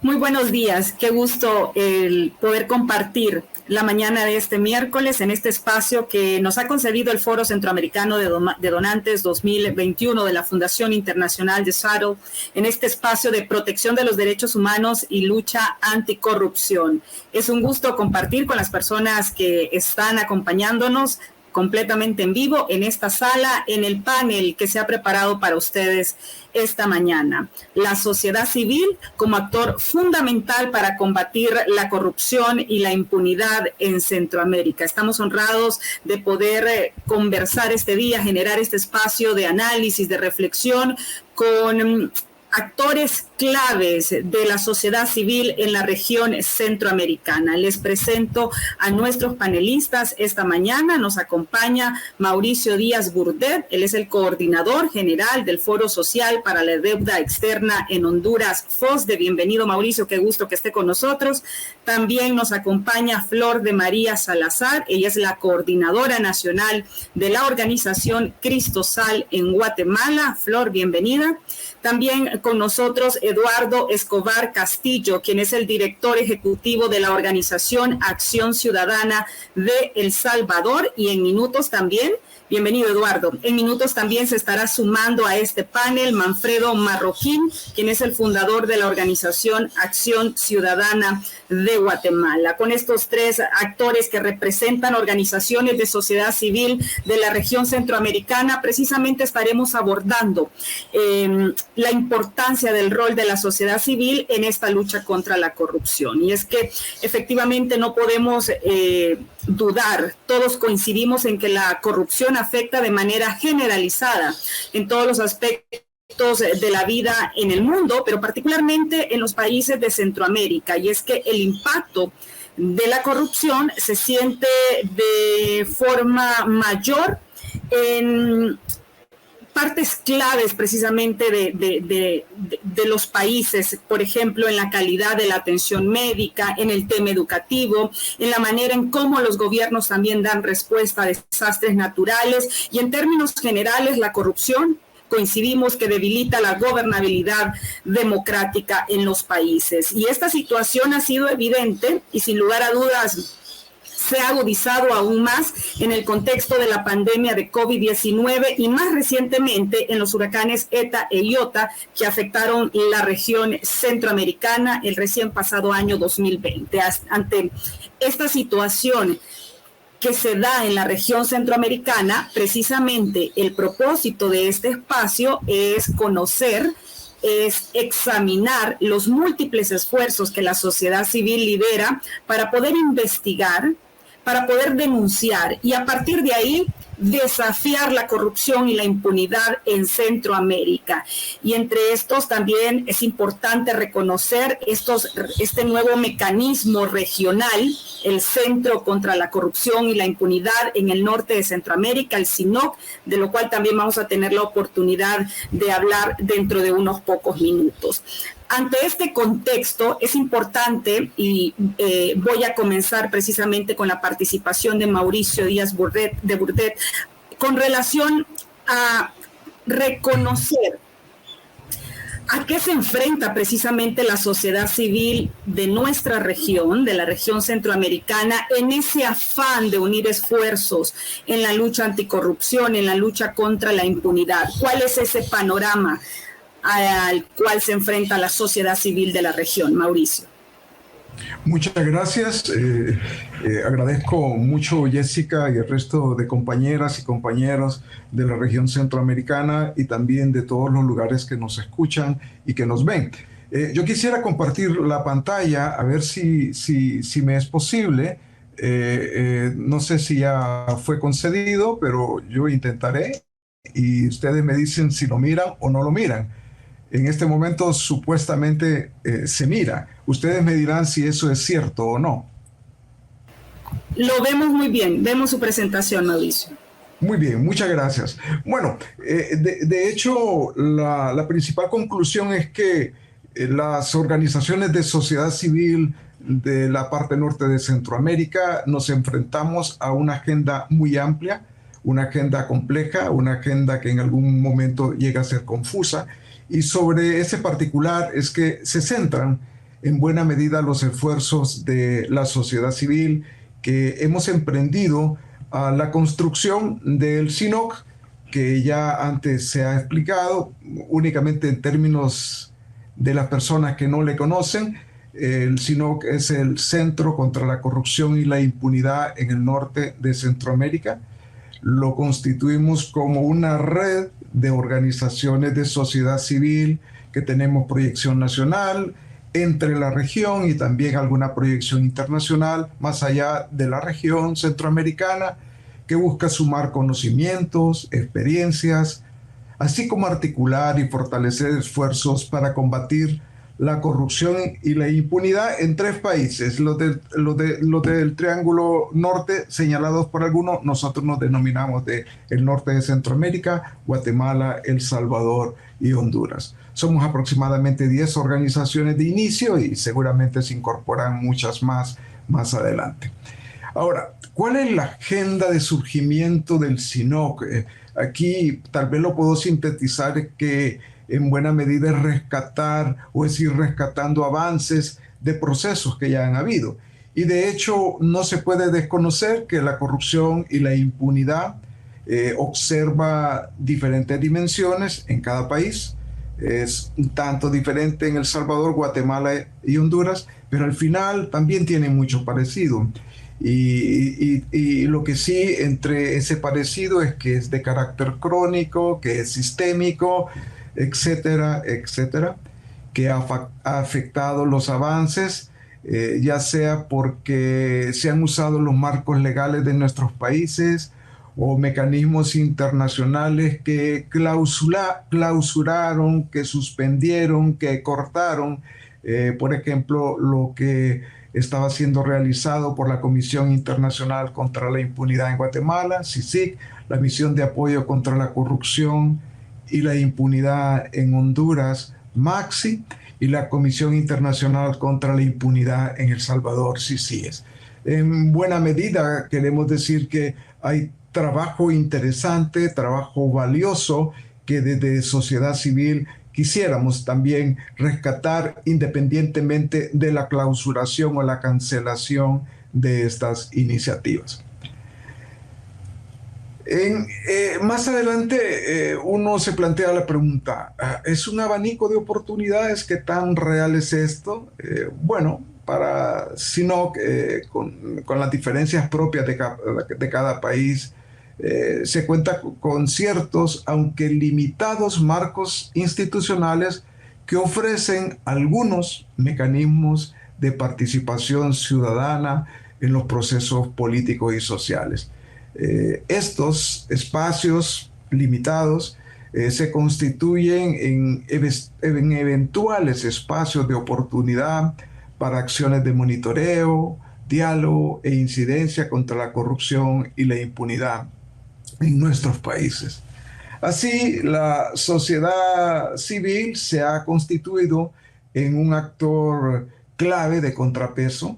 Muy buenos días, qué gusto el poder compartir la mañana de este miércoles en este espacio que nos ha concedido el Foro Centroamericano de Donantes 2021 de la Fundación Internacional de Seattle, en este espacio de protección de los derechos humanos y lucha anticorrupción. Es un gusto compartir con las personas que están acompañándonos completamente en vivo en esta sala, en el panel que se ha preparado para ustedes esta mañana. La sociedad civil como actor fundamental para combatir la corrupción y la impunidad en Centroamérica. Estamos honrados de poder conversar este día, generar este espacio de análisis, de reflexión con actores claves de la sociedad civil en la región centroamericana. Les presento a nuestros panelistas esta mañana. Nos acompaña Mauricio Díaz Burdet. Él es el coordinador general del Foro Social para la Deuda Externa en Honduras, FOSDE. Bienvenido, Mauricio, qué gusto que esté con nosotros. También nos acompaña Flor de María Salazar. Ella es la coordinadora nacional de la organización Cristosal en Guatemala. Flor, bienvenida. También con nosotros Eduardo Escobar Castillo, quien es el director ejecutivo de la organización Acción Ciudadana de El Salvador. Y en minutos también, bienvenido Eduardo, en minutos también se estará sumando a este panel Manfredo Marroquín, quien es el fundador de la organización Acción Ciudadana de Guatemala. Con estos tres actores que representan organizaciones de sociedad civil de la región centroamericana, precisamente estaremos abordando la importancia del rol de la sociedad civil en esta lucha contra la corrupción. Y es que efectivamente no podemos dudar, todos coincidimos en que la corrupción afecta de manera generalizada en todos los aspectos de la vida en el mundo, pero particularmente en los países de Centroamérica. Y es que el impacto de la corrupción se siente de forma mayor en partes claves precisamente de los países, por ejemplo, en la calidad de la atención médica, en el tema educativo, en la manera en cómo los gobiernos también dan respuesta a desastres naturales y en términos generales la corrupción coincidimos que debilita la gobernabilidad democrática en los países. Y esta situación ha sido evidente y sin lugar a dudas se ha agudizado aún más en el contexto de la pandemia de COVID-19 y más recientemente en los huracanes ETA e IOTA que afectaron la región centroamericana el recién pasado año 2020. Ante esta situación que se da en la región centroamericana, precisamente el propósito de este espacio es conocer, es examinar los múltiples esfuerzos que la sociedad civil lidera para poder investigar, para poder denunciar y a partir de ahí desafiar la corrupción y la impunidad en Centroamérica. Y entre estos también es importante reconocer este nuevo mecanismo regional, el Centro contra la Corrupción y la Impunidad en el norte de Centroamérica, el CINOC, de lo cual también vamos a tener la oportunidad de hablar dentro de unos pocos minutos. Ante este contexto es importante y voy a comenzar precisamente con la participación de Mauricio Díaz Burdet, con relación a reconocer a qué se enfrenta precisamente la sociedad civil de nuestra región, de la región centroamericana, en ese afán de unir esfuerzos en la lucha anticorrupción, en la lucha contra la impunidad. ¿Cuál es ese panorama al cual se enfrenta la sociedad civil de la región? Mauricio. Muchas gracias. Agradezco mucho Jessica y el resto de compañeras y compañeros de la región centroamericana y también de todos los lugares que nos escuchan y que nos ven. Yo quisiera compartir la pantalla a ver si me es posible. No sé si ya fue concedido, pero yo intentaré y ustedes me dicen si lo miran o no lo miran. En este momento supuestamente se mira. Ustedes me dirán si eso es cierto o no. Lo vemos muy bien. Vemos su presentación, Mauricio. Muy bien, muchas gracias. Bueno, de hecho, la principal conclusión es que las organizaciones de sociedad civil de la parte norte de Centroamérica nos enfrentamos a una agenda muy amplia, una agenda compleja, una agenda que en algún momento llega a ser confusa. Y sobre ese particular es que se centran en buena medida los esfuerzos de la sociedad civil que hemos emprendido a la construcción del SINOC, que ya antes se ha explicado, únicamente en términos de las personas que no le conocen. El SINOC es el Centro contra la Corrupción y la Impunidad en el norte de Centroamérica. Lo constituimos como una red de organizaciones de sociedad civil que tenemos proyección nacional entre la región y también alguna proyección internacional más allá de la región centroamericana, que busca sumar conocimientos, experiencias, así como articular y fortalecer esfuerzos para combatir la corrupción y la impunidad en 3 países. Los del Triángulo Norte, señalados por algunos, nosotros nos denominamos el norte de Centroamérica: Guatemala, El Salvador y Honduras. Somos aproximadamente 10 organizaciones de inicio y seguramente se incorporan muchas más adelante. Ahora, ¿cuál es la agenda de surgimiento del SINOC? Aquí tal vez lo puedo sintetizar que en buena medida es rescatar o es ir rescatando avances de procesos que ya han habido. Y de hecho no se puede desconocer que la corrupción y la impunidad observa diferentes dimensiones en cada país. Es un tanto diferente en El Salvador, Guatemala y Honduras, pero al final también tiene mucho parecido. Y lo que sí entre ese parecido es que es de carácter crónico, que es sistémico, etcétera, etcétera, que ha afectado los avances, ya sea porque se han usado los marcos legales de nuestros países o mecanismos internacionales que clausuraron, que suspendieron, que cortaron, por ejemplo, lo que estaba siendo realizado por la Comisión Internacional contra la Impunidad en Guatemala, CICIG, la Misión de Apoyo contra la Corrupción y la Impunidad en Honduras, MAXI, y la Comisión Internacional contra la Impunidad en El Salvador, CICIES. En buena medida queremos decir que hay trabajo interesante, trabajo valioso que desde sociedad civil quisiéramos también rescatar independientemente de la clausuración o la cancelación de estas iniciativas. Más adelante uno se plantea la pregunta, ¿es un abanico de oportunidades? ¿Qué tan real es esto? Bueno, para SINOC, con las diferencias propias de cada país, se cuenta con ciertos, aunque limitados, marcos institucionales que ofrecen algunos mecanismos de participación ciudadana en los procesos políticos y sociales. Estos espacios limitados se constituyen en eventuales espacios de oportunidad para acciones de monitoreo, diálogo e incidencia contra la corrupción y la impunidad en nuestros países. Así, la sociedad civil se ha constituido en un actor clave de contrapeso.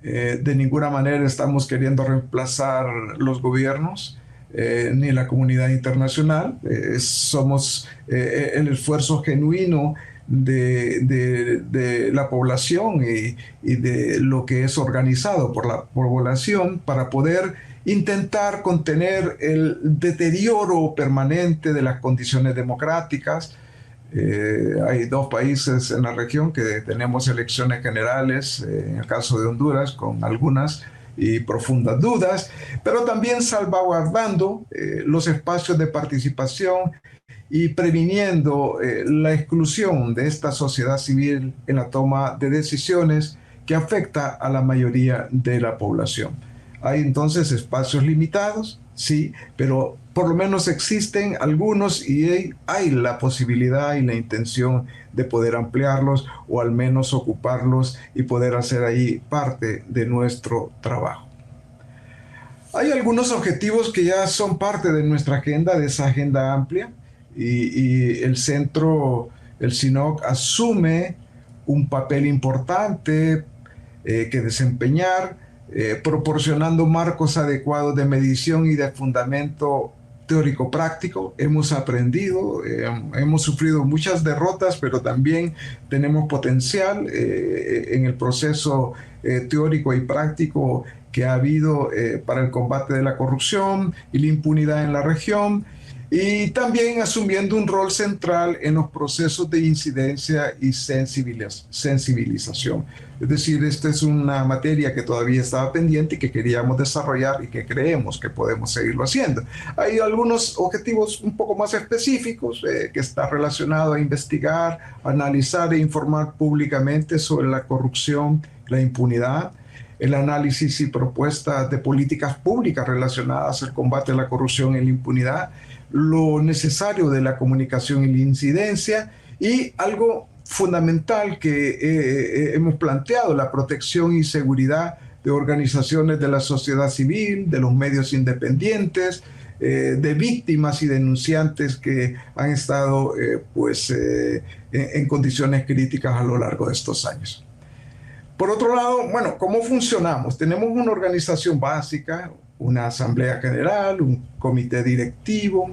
De ninguna manera estamos queriendo reemplazar los gobiernos ni la comunidad internacional. Somos el esfuerzo genuino de la población y de lo que es organizado por la población para poder intentar contener el deterioro permanente de las condiciones democráticas. Hay 2 países en la región que tenemos elecciones generales, en el caso de Honduras, con algunas y profundas dudas, pero también salvaguardando los espacios de participación y previniendo la exclusión de esta sociedad civil en la toma de decisiones que afecta a la mayoría de la población. Hay entonces espacios limitados, sí, pero por lo menos existen algunos y hay la posibilidad y la intención de poder ampliarlos o al menos ocuparlos y poder hacer ahí parte de nuestro trabajo. Hay algunos objetivos que ya son parte de nuestra agenda, de esa agenda amplia, y el centro, el SINOC, asume un papel importante que desempeñar, proporcionando marcos adecuados de medición y de fundamento teórico-práctico, hemos aprendido, hemos sufrido muchas derrotas, pero también tenemos potencial en el proceso teórico y práctico que ha habido para el combate de la corrupción y la impunidad en la región, y también asumiendo un rol central en los procesos de incidencia y sensibilización. Es decir, esta es una materia que todavía estaba pendiente y que queríamos desarrollar y que creemos que podemos seguirlo haciendo. Hay algunos objetivos un poco más específicos que está relacionado a investigar, analizar e informar públicamente sobre la corrupción, la impunidad, el análisis y propuestas de políticas públicas relacionadas al combate a la corrupción y la impunidad, lo necesario de la comunicación y la incidencia, y algo fundamental que hemos planteado, la protección y seguridad de organizaciones de la sociedad civil, de los medios independientes, de víctimas y denunciantes que han estado en condiciones críticas a lo largo de estos años. Por otro lado, bueno, ¿cómo funcionamos? Tenemos una organización básica, una asamblea general, un comité directivo,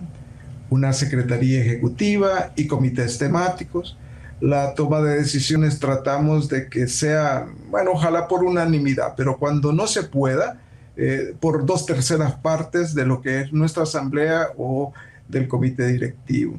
una secretaría ejecutiva y comités temáticos. La toma de decisiones tratamos de que sea, bueno, ojalá por unanimidad, pero cuando no se pueda, por 2/3 partes de lo que es nuestra asamblea o del comité directivo.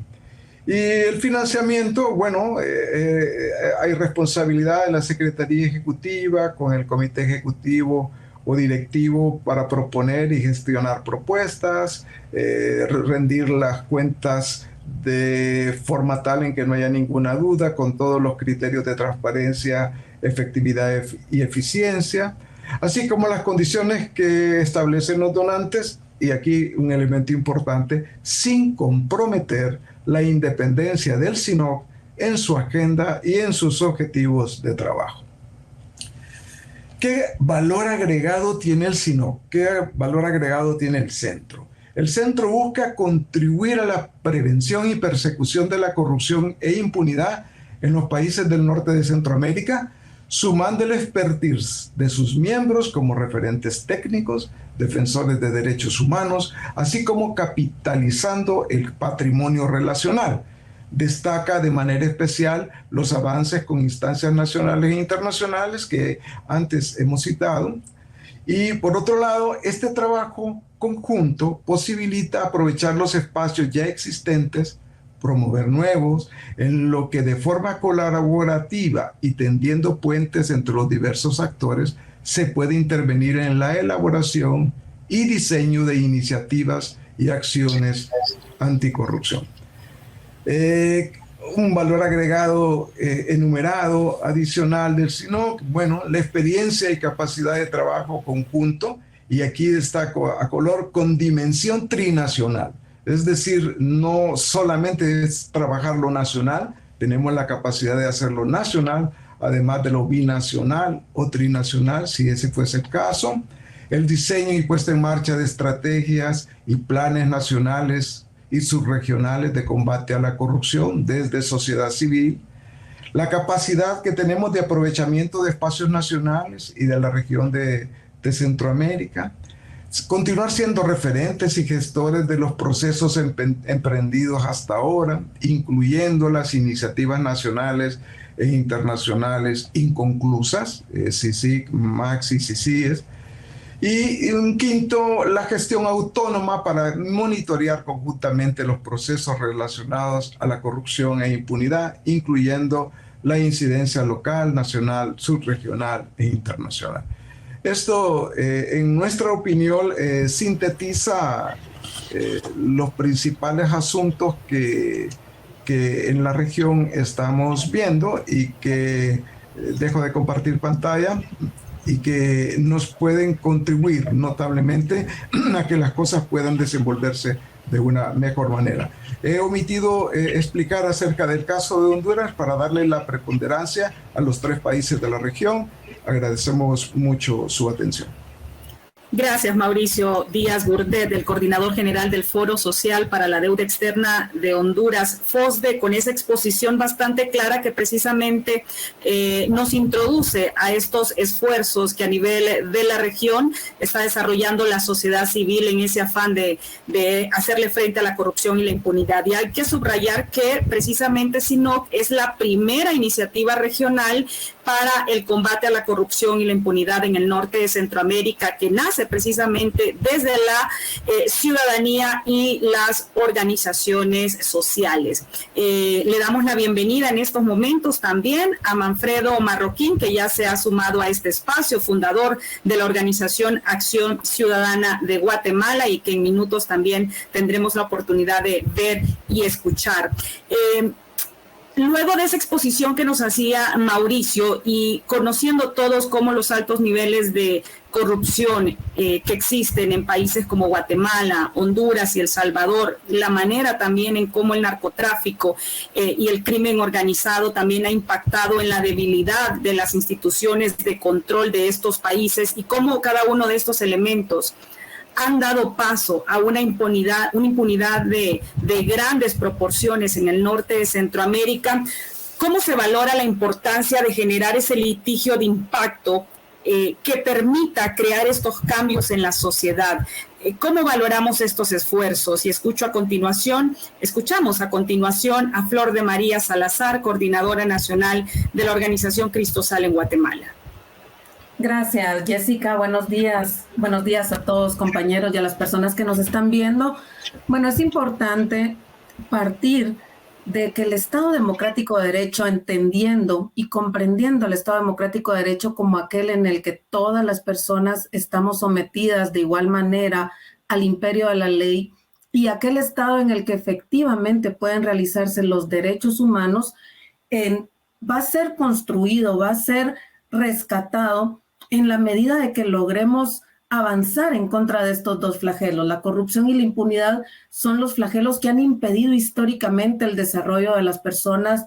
Y el financiamiento, bueno, hay responsabilidad de la Secretaría Ejecutiva con el Comité Ejecutivo o Directivo para proponer y gestionar propuestas, rendir las cuentas de forma tal en que no haya ninguna duda, con todos los criterios de transparencia, efectividad y eficiencia, así como las condiciones que establecen los donantes, y aquí un elemento importante, sin comprometer la independencia del SINOC en su agenda y en sus objetivos de trabajo. ¿Qué valor agregado tiene el SINOC? ¿Qué valor agregado tiene el centro? El centro busca contribuir a la prevención y persecución de la corrupción e impunidad en los países del norte de Centroamérica, sumando el expertise de sus miembros como referentes técnicos, defensores de derechos humanos, así como capitalizando el patrimonio relacional. Destaca de manera especial los avances con instancias nacionales e internacionales que antes hemos citado. Y por otro lado, este trabajo conjunto posibilita aprovechar los espacios ya existentes, promover nuevos, en lo que de forma colaborativa y tendiendo puentes entre los diversos actores se puede intervenir en la elaboración y diseño de iniciativas y acciones anticorrupción. Un valor agregado enumerado adicional del SINOC, bueno, la experiencia y capacidad de trabajo conjunto, y aquí destaco a color, con dimensión trinacional. Es decir, no solamente es trabajar lo nacional, tenemos la capacidad de hacerlo nacional, además de lo binacional o trinacional, si ese fuese el caso. El diseño y puesta en marcha de estrategias y planes nacionales y subregionales de combate a la corrupción desde sociedad civil. La capacidad que tenemos de aprovechamiento de espacios nacionales y de la región de Centroamérica. Continuar siendo referentes y gestores de los procesos emprendidos hasta ahora, incluyendo las iniciativas nacionales e internacionales inconclusas, CICIG, MAX y CICIES. Y un quinto, la gestión autónoma para monitorear conjuntamente los procesos relacionados a la corrupción e impunidad, incluyendo la incidencia local, nacional, subregional e internacional. Esto, en nuestra opinión, sintetiza los principales asuntos que en la región estamos viendo y que dejo de compartir pantalla y que nos pueden contribuir notablemente a que las cosas puedan desenvolverse de una mejor manera. He omitido explicar acerca del caso de Honduras para darle la preponderancia a los 3 países de la región. Agradecemos mucho su atención. Gracias, Mauricio Díaz Burdet, el coordinador general del Foro Social para la Deuda Externa de Honduras, FOSDE, con esa exposición bastante clara que precisamente nos introduce a estos esfuerzos que a nivel de la región está desarrollando la sociedad civil en ese afán de hacerle frente a la corrupción y la impunidad. Y hay que subrayar que precisamente SINOC es la primera iniciativa regional para el combate a la corrupción y la impunidad en el norte de Centroamérica, que nace precisamente desde la ciudadanía y las organizaciones sociales. Le damos la bienvenida en estos momentos también a Manfredo Marroquín, que ya se ha sumado a este espacio, fundador de la organización Acción Ciudadana de Guatemala, y que en minutos también tendremos la oportunidad de ver y escuchar. Luego de esa exposición que nos hacía Mauricio y conociendo todos cómo los altos niveles de corrupción que existen en países como Guatemala, Honduras y El Salvador, la manera también en cómo el narcotráfico y el crimen organizado también ha impactado en la debilidad de las instituciones de control de estos países y cómo cada uno de estos elementos han dado paso a una impunidad de grandes proporciones en el norte de Centroamérica. ¿Cómo se valora la importancia de generar ese litigio de impacto que permita crear estos cambios en la sociedad? ¿Cómo valoramos estos esfuerzos? Y escuchamos a continuación a Flor de María Salazar, coordinadora nacional de la organización Cristosal en Guatemala. Gracias, Jessica. Buenos días. Buenos días a todos, compañeros, y a las personas que nos están viendo. Bueno, es importante partir de que el Estado Democrático de Derecho, entendiendo y comprendiendo el Estado Democrático de Derecho como aquel en el que todas las personas estamos sometidas de igual manera al imperio de la ley, y aquel Estado en el que efectivamente pueden realizarse los derechos humanos, va a ser construido, va a ser rescatado en la medida de que logremos avanzar en contra de estos dos flagelos. La corrupción y la impunidad son los flagelos que han impedido históricamente el desarrollo de las personas,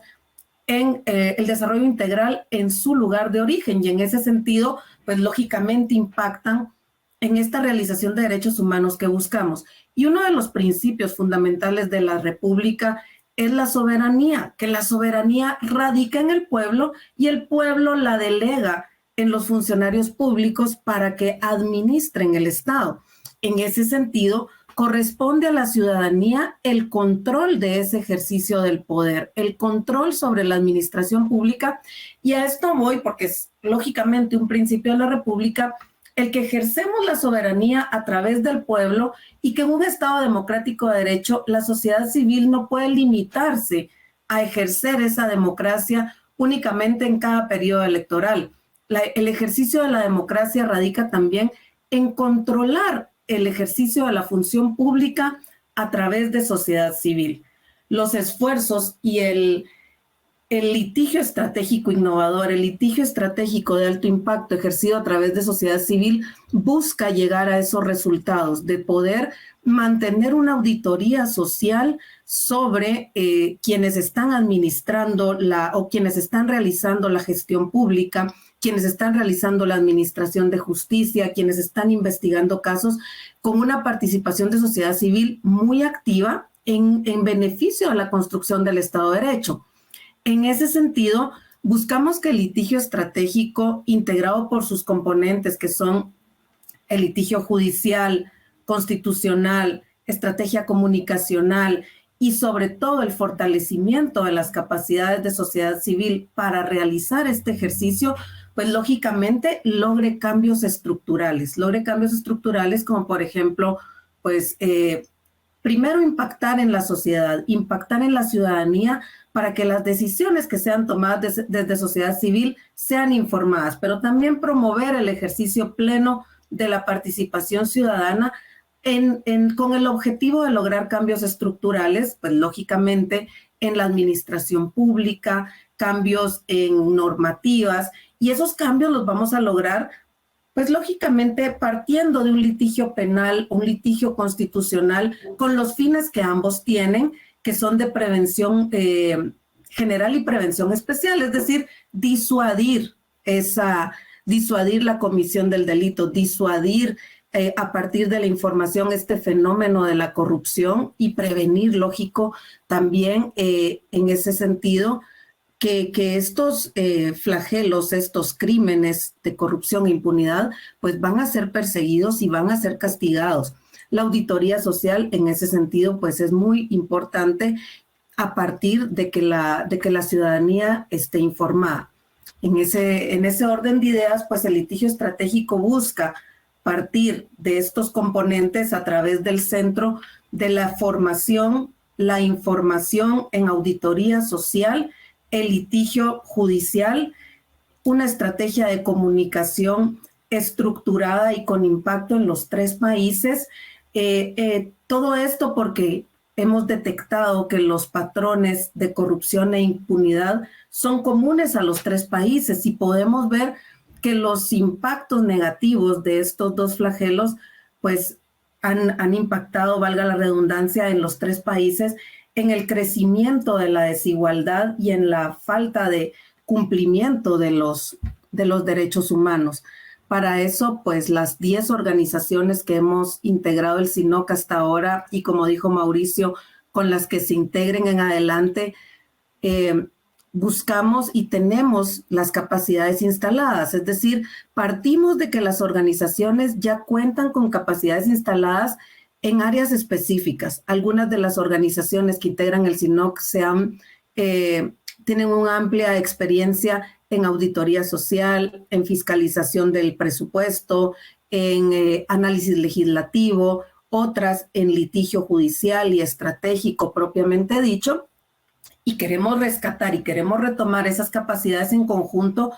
el desarrollo integral en su lugar de origen, y en ese sentido, pues lógicamente impactan en esta realización de derechos humanos que buscamos. Y uno de los principios fundamentales de la República es la soberanía, que la soberanía radica en el pueblo y el pueblo la delega en los funcionarios públicos para que administren el Estado. En ese sentido, corresponde a la ciudadanía el control de ese ejercicio del poder, el control sobre la administración pública, y a esto voy porque es lógicamente un principio de la República el que ejercemos la soberanía a través del pueblo, y que en un Estado democrático de derecho la sociedad civil no puede limitarse a ejercer esa democracia únicamente en cada periodo electoral. El ejercicio de la democracia radica también en controlar el ejercicio de la función pública a través de sociedad civil. Los esfuerzos y el litigio estratégico innovador, el litigio estratégico de alto impacto ejercido a través de sociedad civil busca llegar a esos resultados, de poder mantener una auditoría social sobre quienes están administrando o quienes están realizando la gestión pública, quienes están realizando la administración de justicia, quienes están investigando casos, con una participación de sociedad civil muy activa en beneficio de la construcción del Estado de Derecho. En ese sentido, buscamos que el litigio estratégico, integrado por sus componentes, que son el litigio judicial, constitucional, estrategia comunicacional y sobre todo el fortalecimiento de las capacidades de sociedad civil para realizar este ejercicio, pues lógicamente logre cambios estructurales como por ejemplo, pues primero impactar en la sociedad, impactar en la ciudadanía para que las decisiones que sean tomadas desde sociedad civil sean informadas, pero también promover el ejercicio pleno de la participación ciudadana con el objetivo de lograr cambios estructurales, pues lógicamente en la administración pública, cambios en normativas, y esos cambios los vamos a lograr pues lógicamente partiendo de un litigio penal, un litigio constitucional, con los fines que ambos tienen, que son de prevención general y prevención especial, es decir, disuadir la comisión del delito, disuadir a partir de la información este fenómeno de la corrupción y prevenir, lógico, también en ese sentido que estos flagelos, estos crímenes de corrupción e impunidad, pues van a ser perseguidos y van a ser castigados. La auditoría social en ese sentido, pues es muy importante a partir de que la ciudadanía esté informada. En ese orden de ideas, pues el litigio estratégico busca partir de estos componentes a través del centro de la formación, la información en auditoría social, el litigio judicial, una estrategia de comunicación estructurada y con impacto en los 3 países. Todo esto porque hemos detectado que los patrones de corrupción e impunidad son comunes a los 3 países y podemos ver que los impactos negativos de estos 2 flagelos pues han impactado, valga la redundancia, en los 3 países en el crecimiento de la desigualdad y en la falta de cumplimiento de los derechos humanos. Para eso, pues las 10 organizaciones que hemos integrado el SINOC hasta ahora y como dijo Mauricio, con las que se integren en adelante, buscamos y tenemos las capacidades instaladas, es decir, partimos de que las organizaciones ya cuentan con capacidades instaladas en áreas específicas. Algunas de las organizaciones que integran el SINOC tienen una amplia experiencia en auditoría social, en fiscalización del presupuesto, en análisis legislativo, otras en litigio judicial y estratégico propiamente dicho. Y queremos rescatar y queremos retomar esas capacidades en conjunto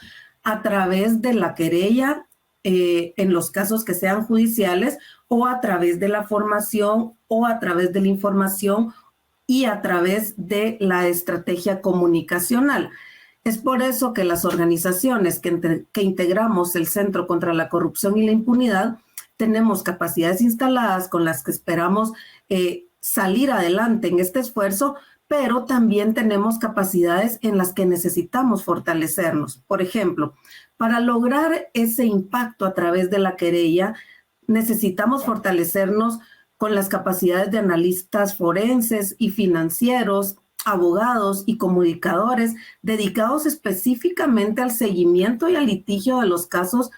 a través de la querella en los casos que sean judiciales o a través de la formación o a través de la información y a través de la estrategia comunicacional. Es por eso que las organizaciones que integramos el Centro contra la Corrupción y la Impunidad tenemos capacidades instaladas con las que esperamos salir adelante en este esfuerzo, pero también tenemos capacidades en las que necesitamos fortalecernos. Por ejemplo, para lograr ese impacto a través de la querella, necesitamos fortalecernos con las capacidades de analistas forenses y financieros, abogados y comunicadores dedicados específicamente al seguimiento y al litigio de los casos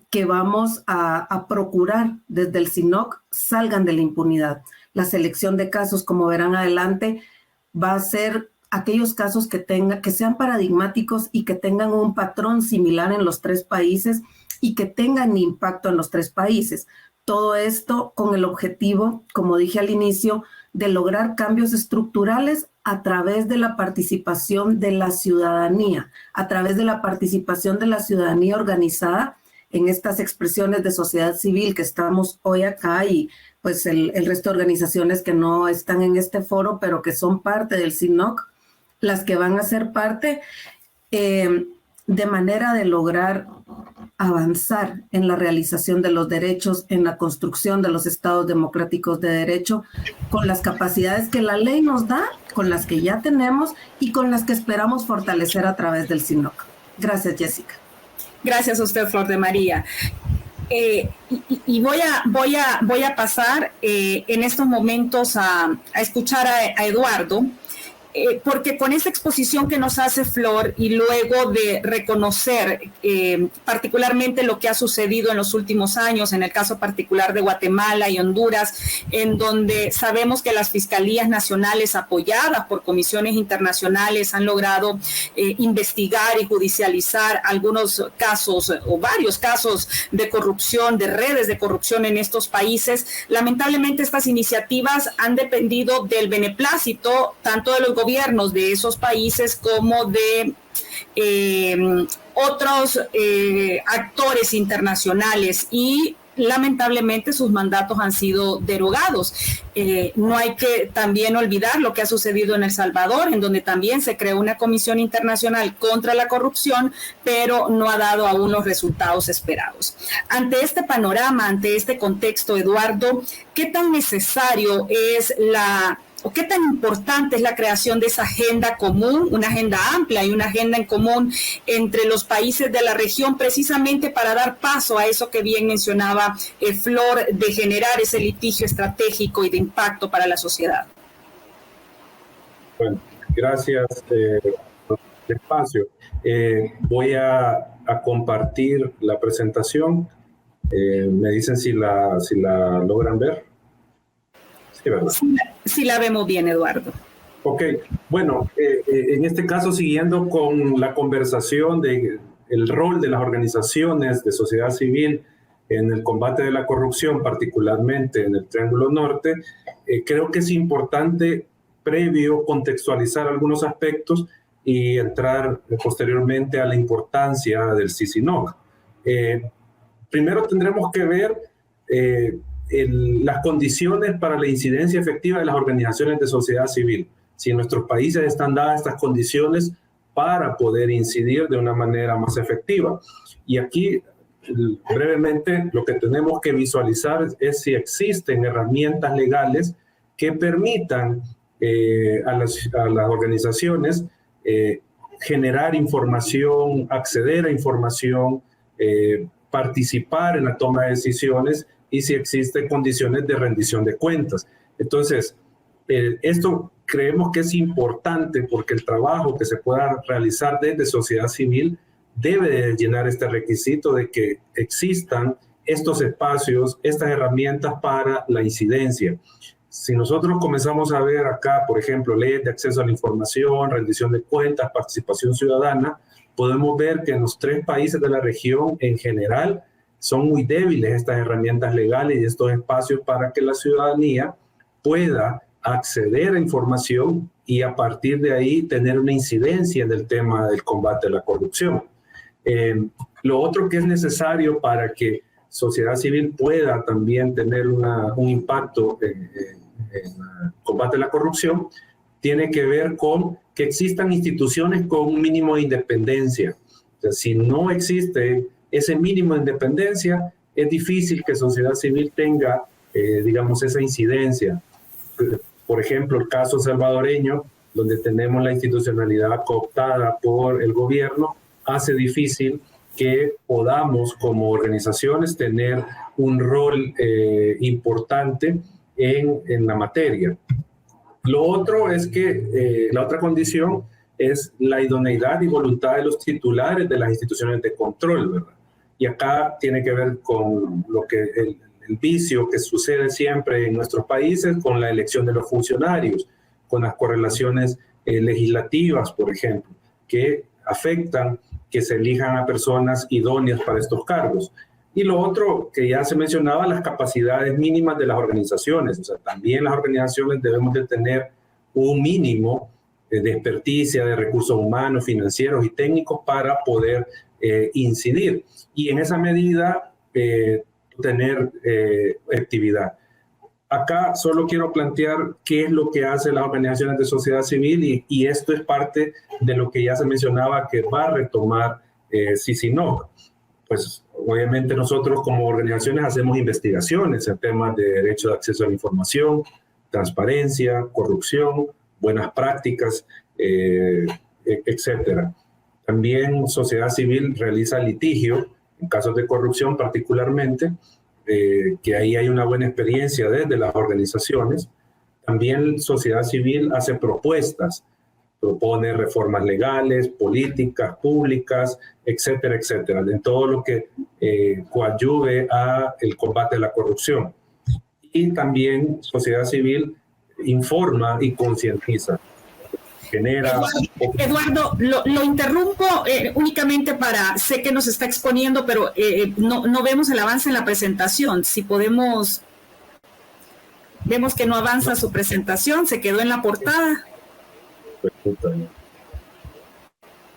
que vamos a procurar desde el SINOC salgan de la impunidad. La selección de casos, como verán adelante, va a ser aquellos casos que sean paradigmáticos y que tengan un patrón similar en los 3 países y que tengan impacto en los 3 países. Todo esto con el objetivo, como dije al inicio, de lograr cambios estructurales a través de la participación de la ciudadanía, a través de la participación de la ciudadanía organizada en estas expresiones de sociedad civil que estamos hoy acá y pues el resto de organizaciones que no están en este foro, pero que son parte del SINOC, las que van a ser parte de manera de lograr avanzar en la realización de los derechos, en la construcción de los estados democráticos de derecho, con las capacidades que la ley nos da, con las que ya tenemos y con las que esperamos fortalecer a través del SINOC. Gracias, Jessica. Gracias a usted, Flor de María. Y voy a pasar en estos momentos a escuchar a Eduardo, porque con esta exposición que nos hace Flor y luego de reconocer particularmente lo que ha sucedido en los últimos años, en el caso particular de Guatemala y Honduras, en donde sabemos que las fiscalías nacionales apoyadas por comisiones internacionales han logrado investigar y judicializar algunos casos o varios casos de corrupción, de redes de corrupción en estos países. Lamentablemente estas iniciativas han dependido del beneplácito tanto de los gobiernos de esos países como de otros actores internacionales y lamentablemente sus mandatos han sido derogados. No hay que también olvidar lo que ha sucedido en El Salvador, en donde también se creó una comisión internacional contra la corrupción, pero no ha dado aún los resultados esperados. Ante este panorama, ante este contexto, Eduardo, ¿qué tan necesario es o qué tan importante es la creación de esa agenda común, una agenda amplia y una agenda en común entre los países de la región, precisamente para dar paso a eso que bien mencionaba Flor, de generar ese litigio estratégico y de impacto para la sociedad? Bueno, gracias por el espacio. Voy a compartir la presentación. Me dicen si la logran ver. Sí, ¿verdad? Sí, la vemos bien, Eduardo. Ok, bueno, en este caso, siguiendo con la conversación de el rol de las organizaciones de sociedad civil en el combate de la corrupción, particularmente en el Triángulo Norte, creo que es importante previo contextualizar algunos aspectos y entrar posteriormente a la importancia del CICINOC. Primero tendremos que ver las condiciones para la incidencia efectiva de las organizaciones de sociedad civil. Si en nuestros países están dadas estas condiciones para poder incidir de una manera más efectiva. Y aquí, brevemente, lo que tenemos que visualizar es si existen herramientas legales que permitan a las organizaciones generar información, acceder a información, participar en la toma de decisiones y si existen condiciones de rendición de cuentas. Entonces, esto creemos que es importante porque el trabajo que se pueda realizar desde sociedad civil debe de llenar este requisito de que existan estos espacios, estas herramientas para la incidencia. Si nosotros comenzamos a ver acá, por ejemplo, leyes de acceso a la información, rendición de cuentas, participación ciudadana, podemos ver que en los 3 países de la región en general son muy débiles estas herramientas legales y estos espacios para que la ciudadanía pueda acceder a información y a partir de ahí tener una incidencia en el tema del combate a la corrupción. Lo otro que es necesario para que sociedad civil pueda también tener un impacto en el combate a la corrupción tiene que ver con que existan instituciones con un mínimo de independencia. O sea, si no existe ese mínimo de independencia, es difícil que sociedad civil tenga, digamos, esa incidencia. Por ejemplo, el caso salvadoreño, donde tenemos la institucionalidad cooptada por el gobierno, hace difícil que podamos como organizaciones tener un rol importante en la materia. Lo otro es que la otra condición es la idoneidad y voluntad de los titulares de las instituciones de control, ¿verdad? Y acá tiene que ver con lo que el vicio que sucede siempre en nuestros países con la elección de los funcionarios, con las correlaciones legislativas, por ejemplo, que afectan que se elijan a personas idóneas para estos cargos. Y lo otro que ya se mencionaba, las capacidades mínimas de las organizaciones. O sea, también las organizaciones debemos de tener un mínimo de experticia, de recursos humanos, financieros y técnicos para poder incidir. Y en esa medida tener actividad. Acá solo quiero plantear qué es lo que hacen las organizaciones de sociedad civil y esto es parte de lo que ya se mencionaba que va a retomar CICINOC. Pues obviamente nosotros como organizaciones hacemos investigaciones en temas de derecho de acceso a la información, transparencia, corrupción, buenas prácticas, etcétera. También sociedad civil realiza litigio en casos de corrupción particularmente, que ahí hay una buena experiencia desde las organizaciones. También sociedad civil hace propuestas, propone reformas legales, políticas públicas, etcétera, etcétera, en todo lo que coadyuve a el combate a la corrupción. Y también sociedad civil informa y concientiza. Eduardo, lo interrumpo únicamente sé que nos está exponiendo, pero no vemos el avance en la presentación. Si podemos, vemos que no avanza su presentación, se quedó en la portada.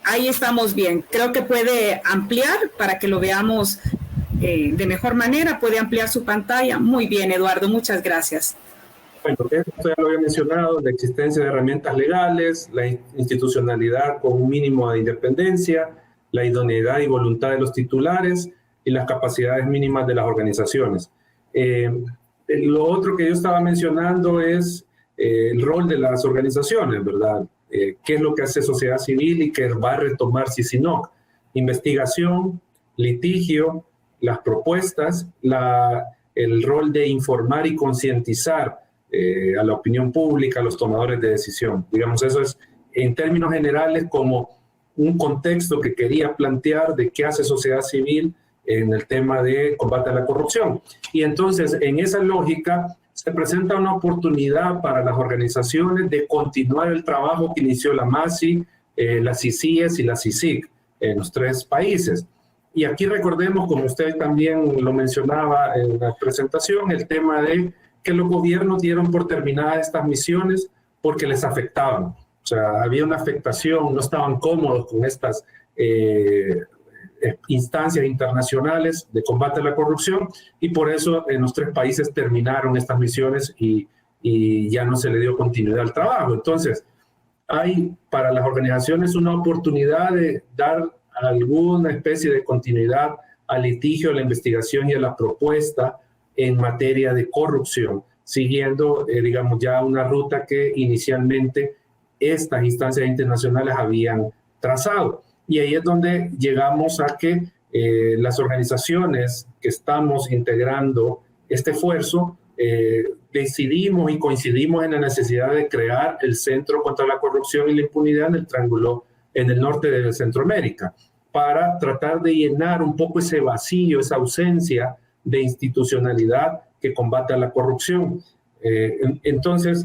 Ahí estamos bien. Creo que puede ampliar para que lo veamos de mejor manera. Puede ampliar su pantalla. Muy bien, Eduardo, muchas gracias. Bueno, esto ya lo había mencionado, la existencia de herramientas legales, la institucionalidad con un mínimo de independencia, la idoneidad y voluntad de los titulares y las capacidades mínimas de las organizaciones. Lo otro que yo estaba mencionando es el rol de las organizaciones, ¿verdad? ¿Qué es lo que hace sociedad civil y qué va a retomar CICINOC? Investigación, litigio, las propuestas, el rol de informar y concientizar a la opinión pública, a los tomadores de decisión. Digamos, eso es en términos generales como un contexto que quería plantear de qué hace sociedad civil en el tema de combate a la corrupción. Y entonces, en esa lógica, se presenta una oportunidad para las organizaciones de continuar el trabajo que inició la MASI, las CICIES y la CICIG en los 3 países. Y aquí recordemos, como usted también lo mencionaba en la presentación, el tema de que los gobiernos dieron por terminadas estas misiones porque les afectaban. O sea, había una afectación, no estaban cómodos con estas instancias internacionales de combate a la corrupción, y por eso en los 3 países terminaron estas misiones y ya no se le dio continuidad al trabajo. Entonces, hay para las organizaciones una oportunidad de dar alguna especie de continuidad al litigio, a la investigación y a la propuesta en materia de corrupción, siguiendo, digamos, ya una ruta que inicialmente estas instancias internacionales habían trazado. Y ahí es donde llegamos a que las organizaciones que estamos integrando este esfuerzo decidimos y coincidimos en la necesidad de crear el Centro contra la Corrupción y la Impunidad en el Triángulo, en el norte de Centroamérica, para tratar de llenar un poco ese vacío, esa ausencia de institucionalidad que combate a la corrupción. Entonces,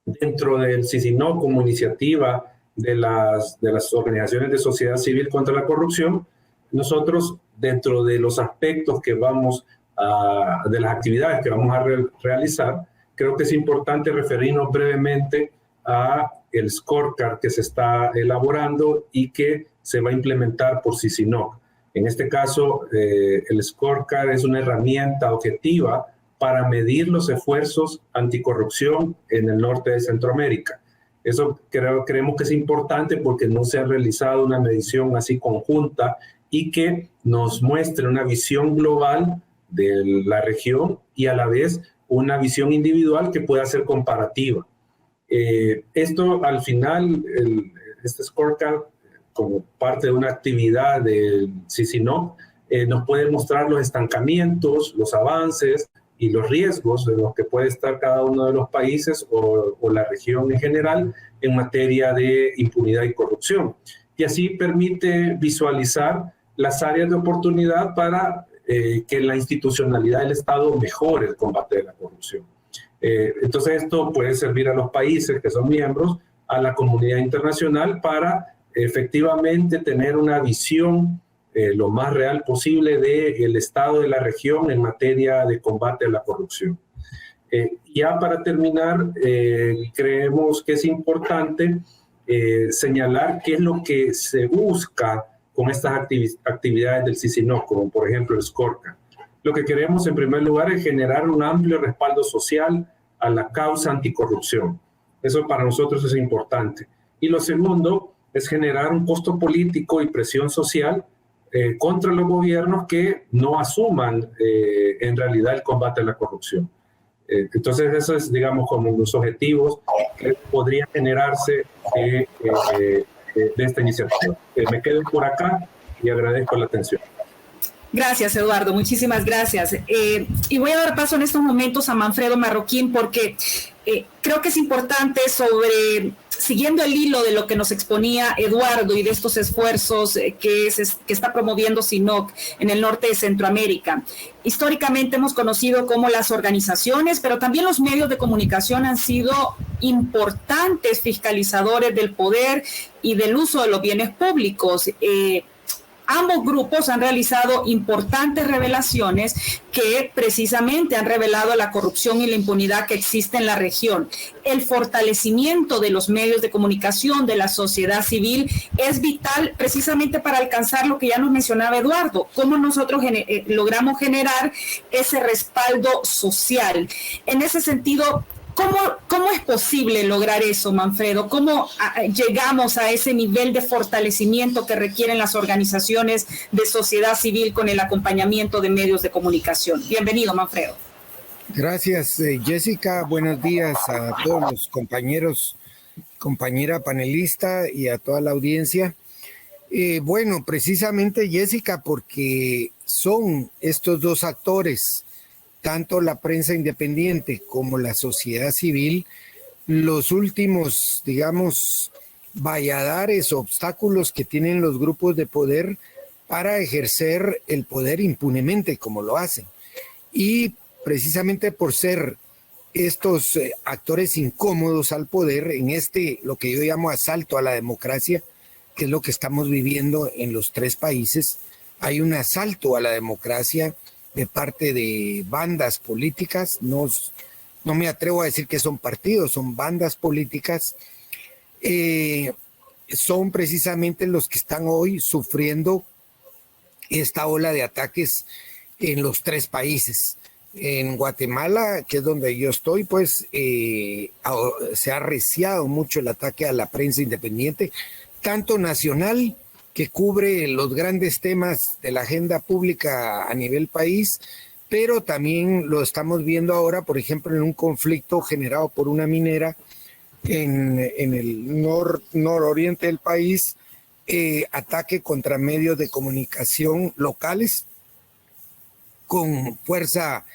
dentro del CICINOC como iniciativa de las organizaciones de sociedad civil contra la corrupción, nosotros, dentro de los aspectos que de las actividades que vamos a realizar, creo que es importante referirnos brevemente a el scorecard que se está elaborando y que se va a implementar por CICINOC. En este caso, el scorecard es una herramienta objetiva para medir los esfuerzos anticorrupción en el norte de Centroamérica. Eso creemos que es importante porque no se ha realizado una medición así conjunta y que nos muestre una visión global de la región y a la vez una visión individual que pueda ser comparativa. Esto al final, este scorecard, como parte de una actividad del CICINOC, nos puede mostrar los estancamientos, los avances y los riesgos de los que puede estar cada uno de los países o la región en general en materia de impunidad y corrupción. Y así permite visualizar las áreas de oportunidad para que la institucionalidad del Estado mejore el combate de la corrupción. Entonces esto puede servir a los países que son miembros, a la comunidad internacional, para efectivamente tener una visión lo más real posible del estado de la región en materia de combate a la corrupción. Ya para terminar, creemos que es importante señalar qué es lo que se busca con estas actividades del CICINOC, como por ejemplo el scorecard. Lo que queremos en primer lugar es generar un amplio respaldo social a la causa anticorrupción. Eso para nosotros es importante. Y lo segundo es generar un costo político y presión social contra los gobiernos que no asuman en realidad el combate a la corrupción. Entonces, eso es, digamos, como los objetivos que podrían generarse de esta iniciativa. Me quedo por acá y agradezco la atención. Gracias, Eduardo. Muchísimas gracias. Y voy a dar paso en estos momentos a Manfredo Marroquín porque creo que es importante siguiendo el hilo de lo que nos exponía Eduardo y de estos esfuerzos que está promoviendo CICINOC en el norte de Centroamérica. Históricamente hemos conocido cómo las organizaciones, pero también los medios de comunicación han sido importantes fiscalizadores del poder y del uso de los bienes públicos. Ambos grupos han realizado importantes revelaciones que precisamente han revelado la corrupción y la impunidad que existe en la región. El fortalecimiento de los medios de comunicación, de la sociedad civil, es vital precisamente para alcanzar lo que ya nos mencionaba Eduardo, cómo nosotros logramos generar ese respaldo social. En ese sentido, ¿cómo es posible lograr eso, Manfredo? ¿Cómo llegamos a ese nivel de fortalecimiento que requieren las organizaciones de sociedad civil con el acompañamiento de medios de comunicación? Bienvenido, Manfredo. Gracias, Jessica. Buenos días a todos los compañeros, compañera panelista y a toda la audiencia. Bueno, precisamente, Jessica, porque son estos dos actores, tanto la prensa independiente como la sociedad civil, los últimos, digamos, valladares, obstáculos que tienen los grupos de poder para ejercer el poder impunemente, como lo hacen. Y precisamente por ser estos actores incómodos al poder en lo que yo llamo asalto a la democracia, que es lo que estamos viviendo en los tres países, hay un asalto a la democracia de parte de bandas políticas, no me atrevo a decir que son partidos, son bandas políticas, son precisamente los que están hoy sufriendo esta ola de ataques en los tres países. En Guatemala, que es donde yo estoy, pues se ha arreciado mucho el ataque a la prensa independiente, tanto nacional, que cubre los grandes temas de la agenda pública a nivel país, pero también lo estamos viendo ahora, por ejemplo, en un conflicto generado por una minera en el nororiente del país, ataque contra medios de comunicación locales con fuerza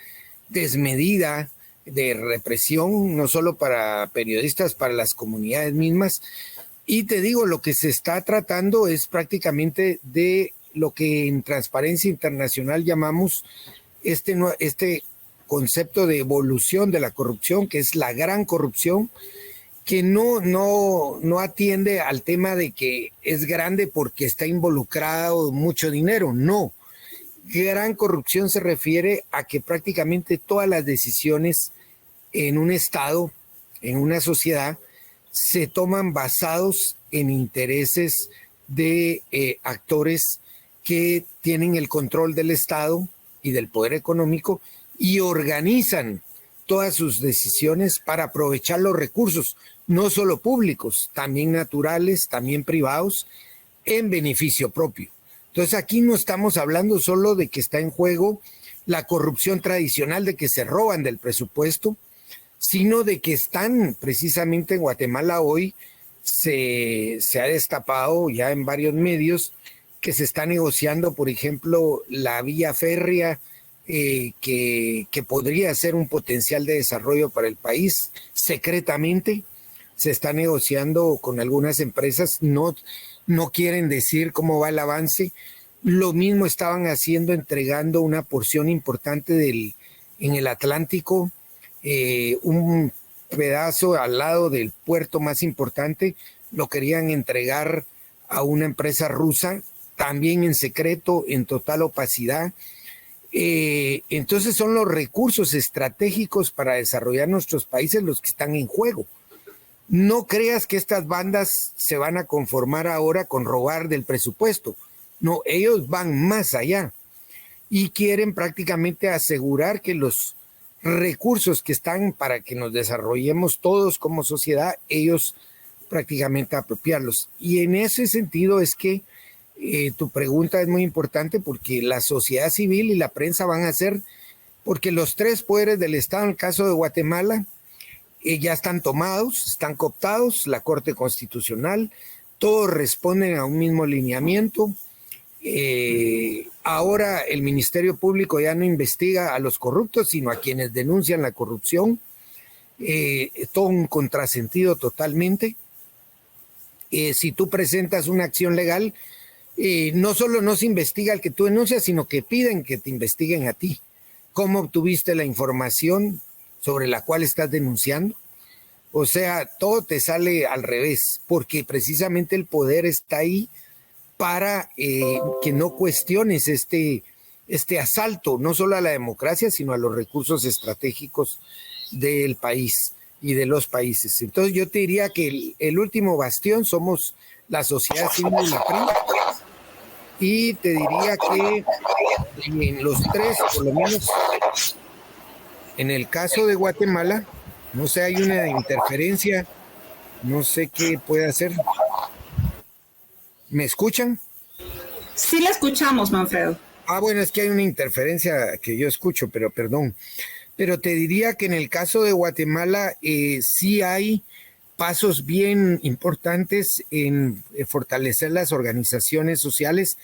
desmedida de represión, no solo para periodistas, para las comunidades mismas. Y te digo, lo que se está tratando es prácticamente de lo que en Transparencia Internacional llamamos este concepto de evolución de la corrupción, que es la gran corrupción, que no atiende al tema de que es grande porque está involucrado mucho dinero, no. Gran corrupción se refiere a que prácticamente todas las decisiones en un Estado, en una sociedad, se toman basados en intereses de actores que tienen el control del Estado y del poder económico y organizan todas sus decisiones para aprovechar los recursos, no solo públicos, también naturales, también privados, en beneficio propio. Entonces aquí no estamos hablando solo de que está en juego la corrupción tradicional, de que se roban del presupuesto, sino de que están precisamente en Guatemala hoy, se ha destapado ya en varios medios que se está negociando, por ejemplo, la vía férrea que podría ser un potencial de desarrollo para el país. Secretamente se está negociando con algunas empresas, no quieren decir cómo va el avance. Lo mismo estaban haciendo, entregando una porción importante en el Atlántico, un pedazo al lado del puerto más importante, lo querían entregar a una empresa rusa, también en secreto, en total opacidad. Entonces son los recursos estratégicos para desarrollar nuestros países los que están en juego. No creas que estas bandas se van a conformar ahora con robar del presupuesto. No, ellos van más allá y quieren prácticamente asegurar que los recursos que están para que nos desarrollemos todos como sociedad, ellos prácticamente apropiarlos. Y en ese sentido es que tu pregunta es muy importante, porque la sociedad civil y la prensa van a ser, porque los tres poderes del Estado, en el caso de Guatemala, ya están tomados, están cooptados, la Corte Constitucional, todos responden a un mismo lineamiento. Ahora el Ministerio Público ya no investiga a los corruptos, sino a quienes denuncian la corrupción. Todo un contrasentido totalmente. Si tú presentas una acción legal, no solo no se investiga al que tú denuncias, sino que piden que te investiguen a ti. ¿Cómo obtuviste la información sobre la cual estás denunciando? O sea, todo te sale al revés, porque precisamente el poder está ahí para que no cuestiones este asalto, no solo a la democracia, sino a los recursos estratégicos del país y de los países. Entonces yo te diría que el último bastión somos la sociedad civil y la prensa, y te diría que en los tres, por lo menos en el caso de Guatemala, no sé, hay una interferencia, no sé qué puede hacer. ¿Me escuchan? Sí, la escuchamos, Manfredo. Bueno, es que hay una interferencia que yo escucho, pero perdón. pero te diría que en el caso de Guatemala sí hay pasos bien importantes en fortalecer las organizaciones sociales.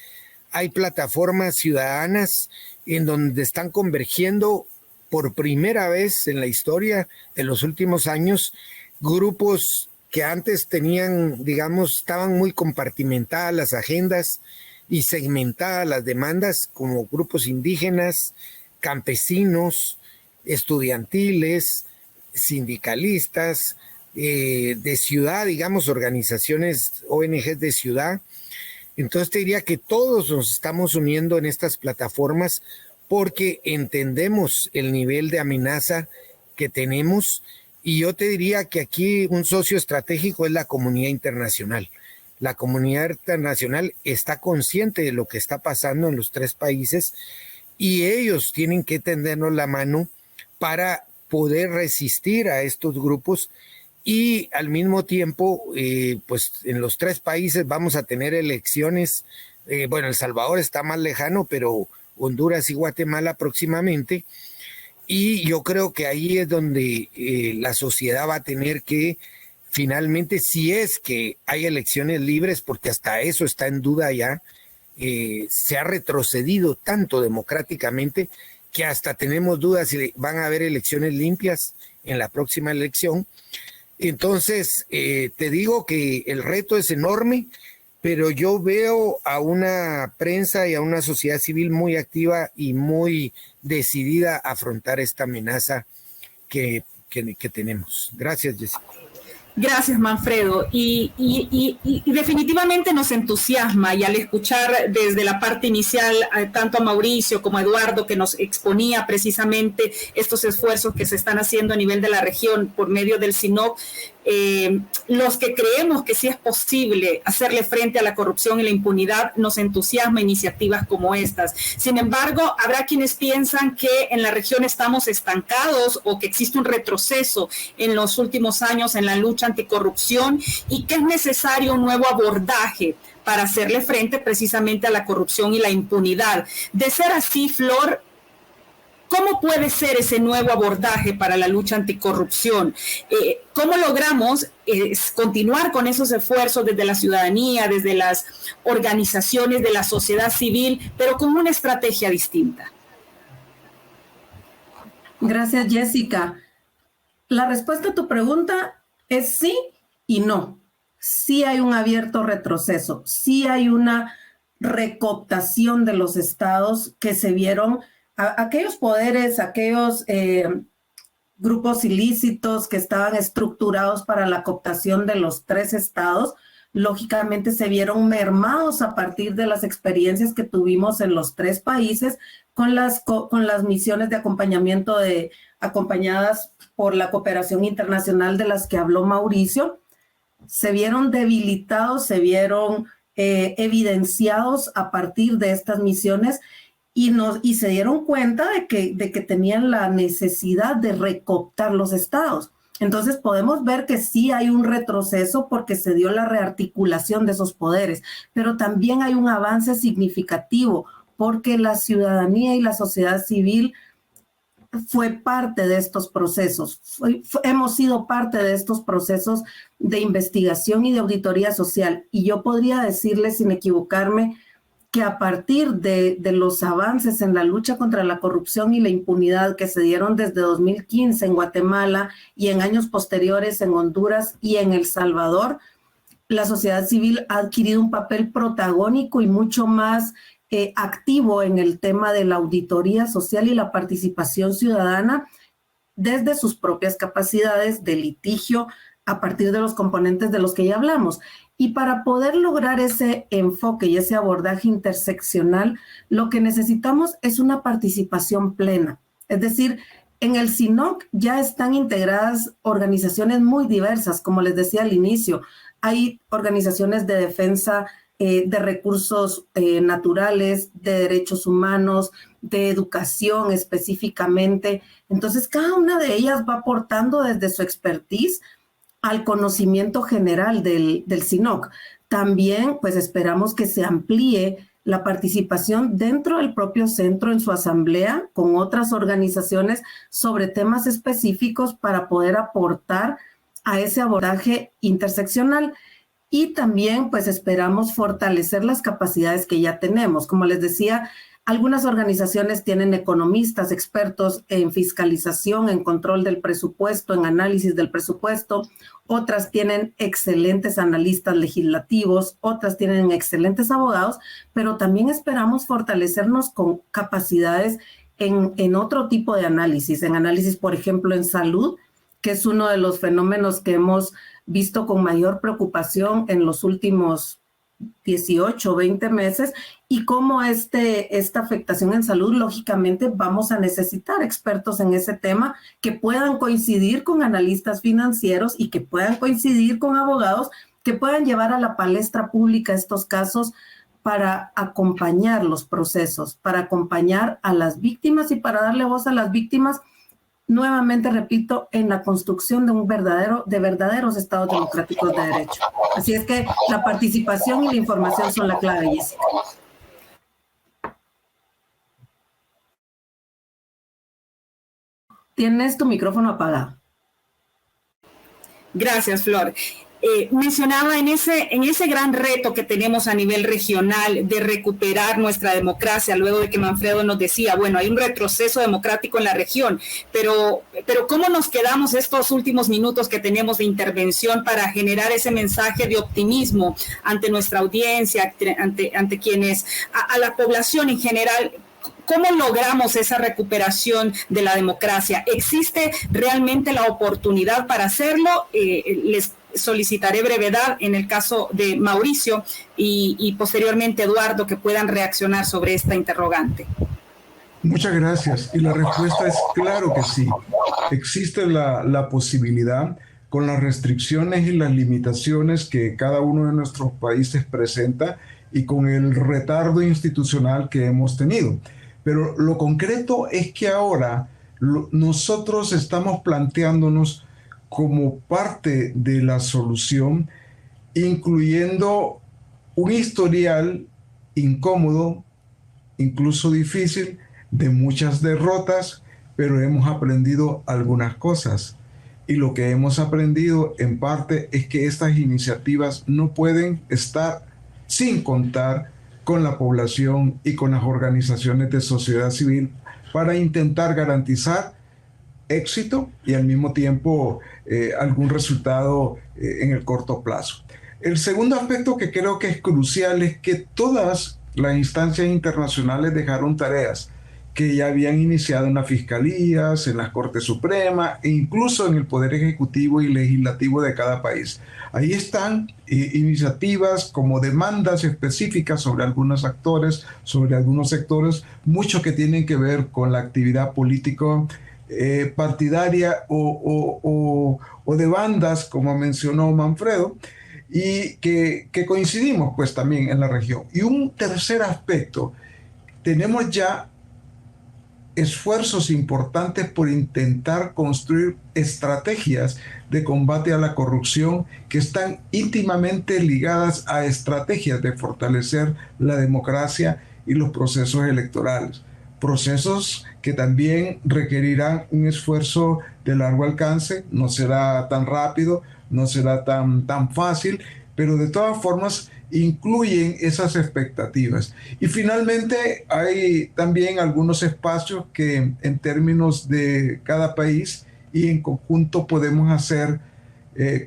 Hay plataformas ciudadanas en donde están convergiendo por primera vez en la historia de los últimos años grupos que antes tenían, digamos, estaban muy compartimentadas las agendas y segmentadas las demandas, como grupos indígenas, campesinos, estudiantiles, sindicalistas, de ciudad, digamos, organizaciones ONG de ciudad. Entonces te diría que todos nos estamos uniendo en estas plataformas porque entendemos el nivel de amenaza que tenemos, y yo te diría que aquí un socio estratégico es la comunidad internacional. La comunidad internacional está consciente de lo que está pasando en los 3 países y ellos tienen que tendernos la mano para poder resistir a estos grupos. Y al mismo tiempo, pues en los 3 países vamos a tener elecciones. Bueno, El Salvador está más lejano, pero Honduras y Guatemala próximamente. Y yo creo que ahí es donde la sociedad va a tener que, finalmente, si es que hay elecciones libres, porque hasta eso está en duda ya, se ha retrocedido tanto democráticamente que hasta tenemos dudas si van a haber elecciones limpias en la próxima elección. Entonces, te digo que el reto es enorme, pero yo veo a una prensa y a una sociedad civil muy activa y muy decidida a afrontar esta amenaza que tenemos. Gracias, Jessica. Gracias, Manfredo. Y definitivamente nos entusiasma, y al escuchar desde la parte inicial tanto a Mauricio como a Eduardo, que nos exponía precisamente estos esfuerzos que se están haciendo a nivel de la región por medio del SINOC, los que creemos que sí es posible hacerle frente a la corrupción y la impunidad, nos entusiasma iniciativas como estas. Sin embargo, habrá quienes piensan que en la región estamos estancados o que existe un retroceso en los últimos años en la lucha anticorrupción y que es necesario un nuevo abordaje para hacerle frente precisamente a la corrupción y la impunidad. De ser así, Flor, ¿cómo puede ser ese nuevo abordaje para la lucha anticorrupción? ¿Cómo logramos continuar con esos esfuerzos desde la ciudadanía, desde las organizaciones de la sociedad civil, pero con una estrategia distinta? Gracias, Jessica. La respuesta a tu pregunta es sí y no. Sí hay un abierto retroceso, sí hay una recooptación de los estados que se vieron, aquellos poderes, aquellos grupos ilícitos que estaban estructurados para la cooptación de los 3 estados, lógicamente se vieron mermados a partir de las experiencias que tuvimos en los 3 países con las misiones de acompañamiento acompañadas por la cooperación internacional de las que habló Mauricio. Se vieron debilitados, se vieron evidenciados a partir de estas misiones y se dieron cuenta de que tenían la necesidad de recooptar los estados. Entonces podemos ver que sí hay un retroceso porque se dio la rearticulación de esos poderes, pero también hay un avance significativo porque la ciudadanía y la sociedad civil fue parte de estos procesos. Hemos sido parte de estos procesos de investigación y de auditoría social. Y yo podría decirles, sin equivocarme, que a partir de los avances en la lucha contra la corrupción y la impunidad que se dieron desde 2015 en Guatemala y en años posteriores en Honduras y en El Salvador, la sociedad civil ha adquirido un papel protagónico y mucho más activo en el tema de la auditoría social y la participación ciudadana desde sus propias capacidades de litigio a partir de los componentes de los que ya hablamos. Y para poder lograr ese enfoque y ese abordaje interseccional, lo que necesitamos es una participación plena. Es decir, en el SINOC ya están integradas organizaciones muy diversas, como les decía al inicio. Hay organizaciones de defensa de recursos naturales, de derechos humanos, de educación específicamente. Entonces, cada una de ellas va aportando desde su expertise al conocimiento general del SINOC. También, pues esperamos que se amplíe la participación dentro del propio centro en su asamblea con otras organizaciones sobre temas específicos para poder aportar a ese abordaje interseccional. Y también pues esperamos fortalecer las capacidades que ya tenemos. Como les decía, algunas organizaciones tienen economistas, expertos en fiscalización, en control del presupuesto, en análisis del presupuesto. Otras tienen excelentes analistas legislativos, otras tienen excelentes abogados, pero también esperamos fortalecernos con capacidades en otro tipo de análisis. En análisis, por ejemplo, en salud, que es uno de los fenómenos que hemos visto con mayor preocupación en los últimos 18 o 20 meses, y cómo esta afectación en salud, lógicamente vamos a necesitar expertos en ese tema que puedan coincidir con analistas financieros y que puedan coincidir con abogados, que puedan llevar a la palestra pública estos casos para acompañar los procesos, para acompañar a las víctimas y para darle voz a las víctimas, nuevamente repito, en la construcción de verdaderos estados democráticos de derecho. Así es que la participación y la información son la clave, Jessica. Tienes tu micrófono apagado. Gracias, Flor. Mencionaba en ese gran reto que tenemos a nivel regional de recuperar nuestra democracia, luego de que Manfredo nos decía, bueno, hay un retroceso democrático en la región, pero ¿cómo nos quedamos estos últimos minutos que tenemos de intervención para generar ese mensaje de optimismo ante nuestra audiencia, ante quienes, a la población en general? ¿Cómo logramos esa recuperación de la democracia? ¿Existe realmente la oportunidad para hacerlo? Les solicitaré brevedad en el caso de Mauricio y posteriormente Eduardo, que puedan reaccionar sobre esta interrogante. Muchas gracias. Y la respuesta es claro que sí. Existe la posibilidad, con las restricciones y las limitaciones que cada uno de nuestros países presenta y con el retardo institucional que hemos tenido. Pero lo concreto es que ahora nosotros estamos planteándonos como parte de la solución, incluyendo un historial incómodo, incluso difícil, de muchas derrotas, pero hemos aprendido algunas cosas. Y lo que hemos aprendido en parte es que estas iniciativas no pueden estar sin contar con la población y con las organizaciones de sociedad civil para intentar garantizar éxito y al mismo tiempo algún resultado en el corto plazo. El segundo aspecto que creo que es crucial es que todas las instancias internacionales dejaron tareas que ya habían iniciado en las fiscalías, en las Cortes Supremas e incluso en el Poder Ejecutivo y Legislativo de cada país. Ahí están iniciativas como demandas específicas sobre algunos actores, sobre algunos sectores, mucho que tienen que ver con la actividad político partidaria o de bandas, como mencionó Manfredo, y que coincidimos pues también en la región. Y un tercer aspecto, tenemos ya esfuerzos importantes por intentar construir estrategias de combate a la corrupción que están íntimamente ligadas a estrategias de fortalecer la democracia y los procesos electorales. Procesos que también requerirán un esfuerzo de largo alcance, no será tan rápido, no será tan fácil, pero de todas formas incluyen esas expectativas. Y finalmente hay también algunos espacios que en términos de cada país y en conjunto podemos hacer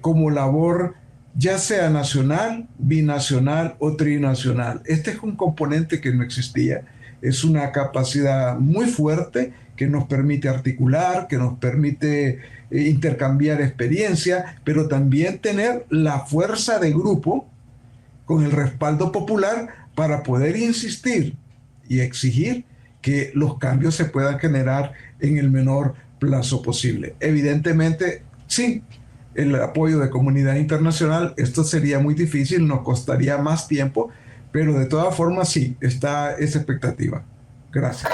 como labor, ya sea nacional, binacional o trinacional. Este es un componente que no existía. Es una capacidad muy fuerte que nos permite articular, que nos permite intercambiar experiencia, pero también tener la fuerza de grupo con el respaldo popular para poder insistir y exigir que los cambios se puedan generar en el menor plazo posible. Evidentemente, sin el apoyo de comunidad internacional, esto sería muy difícil, nos costaría más tiempo, pero de todas formas sí, está esa expectativa. Gracias.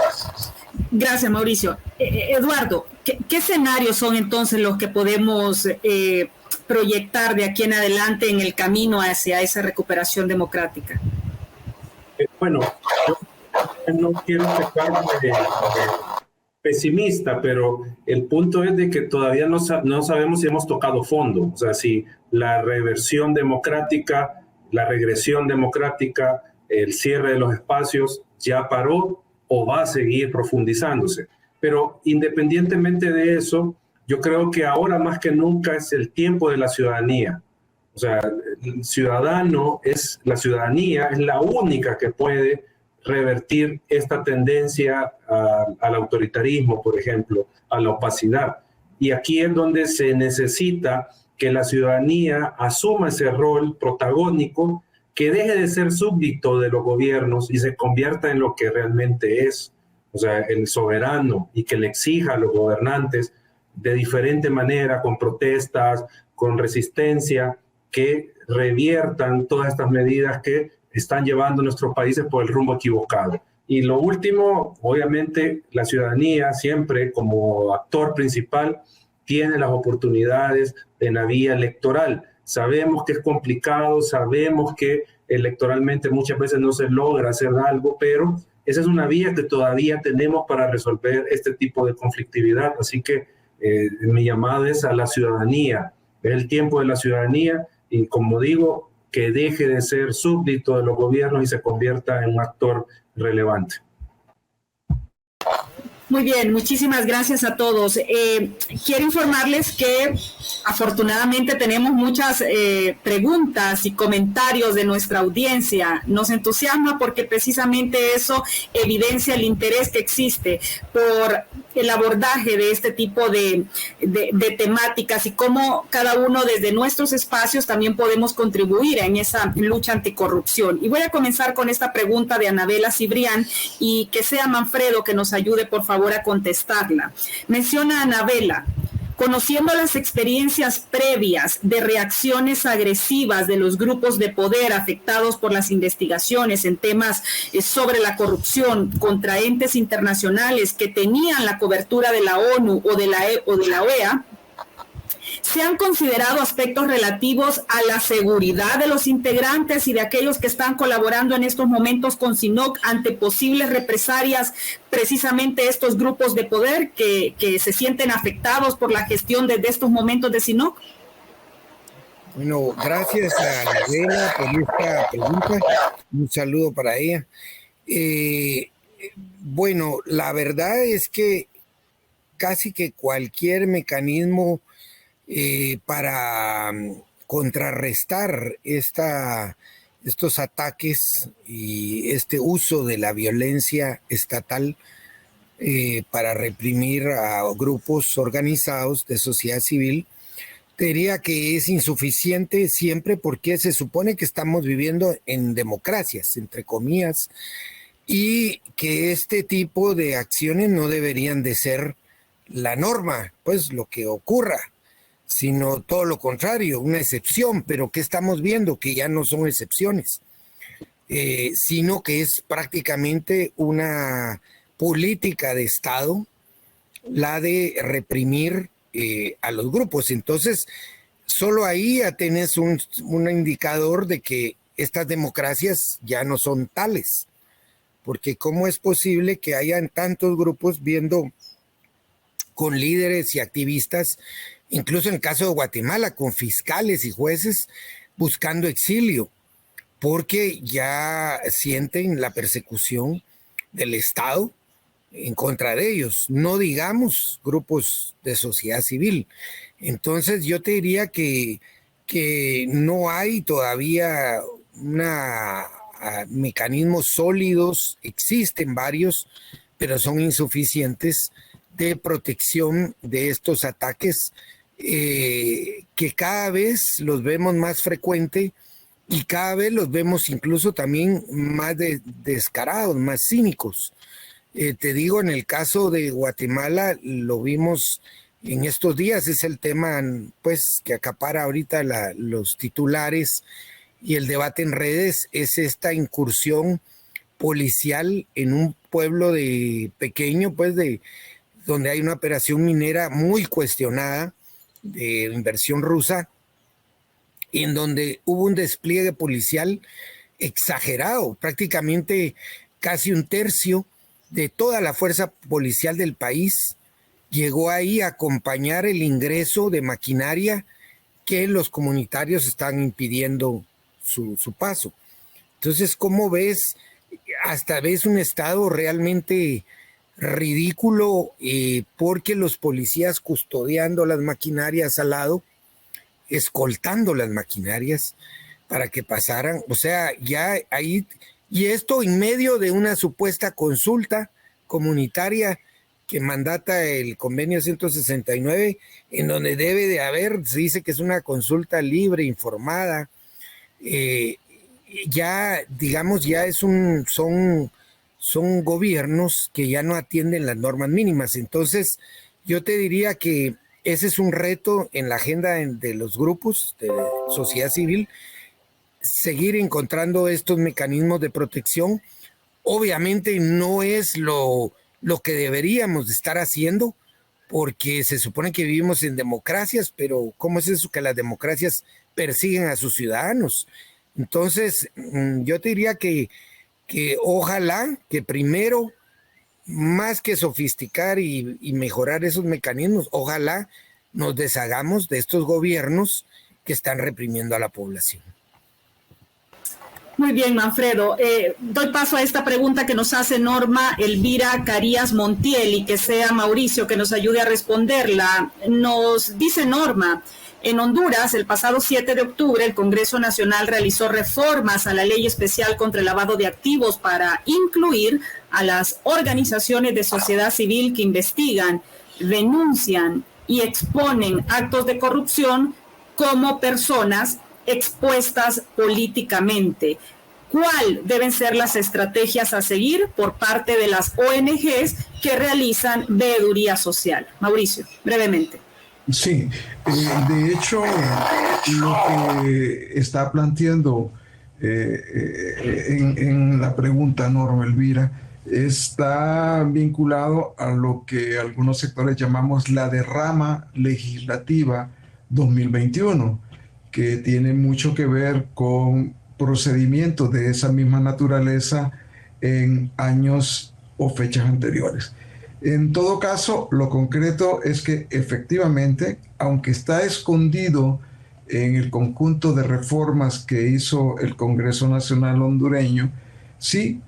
Gracias, Mauricio. Eduardo, ¿qué escenarios son entonces los que podemos proyectar de aquí en adelante en el camino hacia esa recuperación democrática? Bueno, yo no quiero pecar de pesimista, pero el punto es de que todavía no sabemos si hemos tocado fondo, o sea, si la reversión democrática, la regresión democrática, el cierre de los espacios ya paró o va a seguir profundizándose. Pero independientemente de eso, yo creo que ahora más que nunca es el tiempo de la ciudadanía. O sea, la ciudadanía es la única que puede revertir esta tendencia al autoritarismo, por ejemplo, a la opacidad. Y aquí es donde se necesita que la ciudadanía asuma ese rol protagónico, que deje de ser súbdito de los gobiernos y se convierta en lo que realmente es, o sea, el soberano, y que le exija a los gobernantes de diferente manera, con protestas, con resistencia, que reviertan todas estas medidas que están llevando a nuestros países por el rumbo equivocado. Y lo último, obviamente, la ciudadanía siempre como actor principal tiene las oportunidades en la vía electoral. Sabemos que es complicado, sabemos que electoralmente muchas veces no se logra hacer algo, pero esa es una vía que todavía tenemos para resolver este tipo de conflictividad. Así que mi llamado es a la ciudadanía. Es el tiempo de la ciudadanía y, como digo, que deje de ser súbdito de los gobiernos y se convierta en un actor relevante. Muy bien, muchísimas gracias a todos. Quiero informarles que afortunadamente tenemos muchas preguntas y comentarios de nuestra audiencia. Nos entusiasma porque precisamente eso evidencia el interés que existe por el abordaje de este tipo de temáticas y cómo cada uno desde nuestros espacios también podemos contribuir en esa lucha anticorrupción. Y voy a comenzar con esta pregunta de Anabela Cibrián y que sea Manfredo que nos ayude, por favor, a contestarla. Menciona Anabela: conociendo las experiencias previas de reacciones agresivas de los grupos de poder afectados por las investigaciones en temas sobre la corrupción contra entes internacionales que tenían la cobertura de la ONU o de la OEA, ¿se han considerado aspectos relativos a la seguridad de los integrantes y de aquellos que están colaborando en estos momentos con SINOC ante posibles represalias, precisamente estos grupos de poder que se sienten afectados por la gestión de estos momentos de SINOC? Bueno, gracias a Anabela por esta pregunta. Un saludo para ella. Bueno, la verdad es que casi que cualquier mecanismo para contrarrestar estos ataques y este uso de la violencia estatal para reprimir a grupos organizados de sociedad civil, diría que es insuficiente siempre, porque se supone que estamos viviendo en democracias, entre comillas, y que este tipo de acciones no deberían de ser la norma, pues lo que ocurra, sino todo lo contrario, una excepción. Pero ¿qué estamos viendo? Que ya no son excepciones, sino que es prácticamente una política de Estado la de reprimir a los grupos. Entonces, solo ahí ya tenés un indicador de que estas democracias ya no son tales, porque ¿cómo es posible que hayan tantos grupos viendo con líderes y activistas, incluso en el caso de Guatemala, con fiscales y jueces buscando exilio, porque ya sienten la persecución del Estado en contra de ellos, no digamos grupos de sociedad civil? Entonces yo te diría que no hay todavía mecanismos sólidos, existen varios, pero son insuficientes, de protección de estos ataques que cada vez los vemos más frecuente y cada vez los vemos incluso también más descarados, más cínicos. Te digo, en el caso de Guatemala lo vimos en estos días, es el tema pues que acapara ahorita los titulares y el debate en redes, es esta incursión policial en un pueblo pequeño, pues donde hay una operación minera muy cuestionada de inversión rusa, en donde hubo un despliegue policial exagerado. Prácticamente casi un tercio de toda la fuerza policial del país llegó ahí a acompañar el ingreso de maquinaria que los comunitarios están impidiendo su paso. Entonces, ¿cómo ves? Hasta ves un estado realmente ridículo, porque los policías custodiando las maquinarias al lado, escoltando las maquinarias para que pasaran. O sea, ya ahí, y esto en medio de una supuesta consulta comunitaria que mandata el convenio 169, en donde debe de haber, se dice que es una consulta libre, informada. Ya, digamos, ya son gobiernos que ya no atienden las normas mínimas. Entonces, yo te diría que ese es un reto en la agenda de los grupos de sociedad civil, seguir encontrando estos mecanismos de protección. Obviamente no es lo que deberíamos de estar haciendo, porque se supone que vivimos en democracias, pero ¿cómo es eso que las democracias persiguen a sus ciudadanos? Entonces, yo te diría que ojalá que primero, más que sofisticar y mejorar esos mecanismos, ojalá nos deshagamos de estos gobiernos que están reprimiendo a la población. Muy bien, Manfredo. Doy paso a esta pregunta que nos hace Norma Elvira Carías Montiel y que sea Mauricio que nos ayude a responderla. Nos dice Norma: en Honduras, el pasado 7 de octubre, el Congreso Nacional realizó reformas a la Ley Especial contra el Lavado de Activos para incluir a las organizaciones de sociedad civil que investigan, denuncian y exponen actos de corrupción como personas expuestas políticamente. ¿Cuál deben ser las estrategias a seguir por parte de las ONGs que realizan veeduría social? Mauricio, brevemente. Sí, de hecho, lo que está planteando en la pregunta, Norma Elvira, está vinculado a lo que algunos sectores llamamos la derrama legislativa 2021, que tiene mucho que ver con procedimientos de esa misma naturaleza en años o fechas anteriores. En todo caso, lo concreto es que efectivamente, aunque está escondido en el conjunto de reformas que hizo el Congreso Nacional hondureño, sí,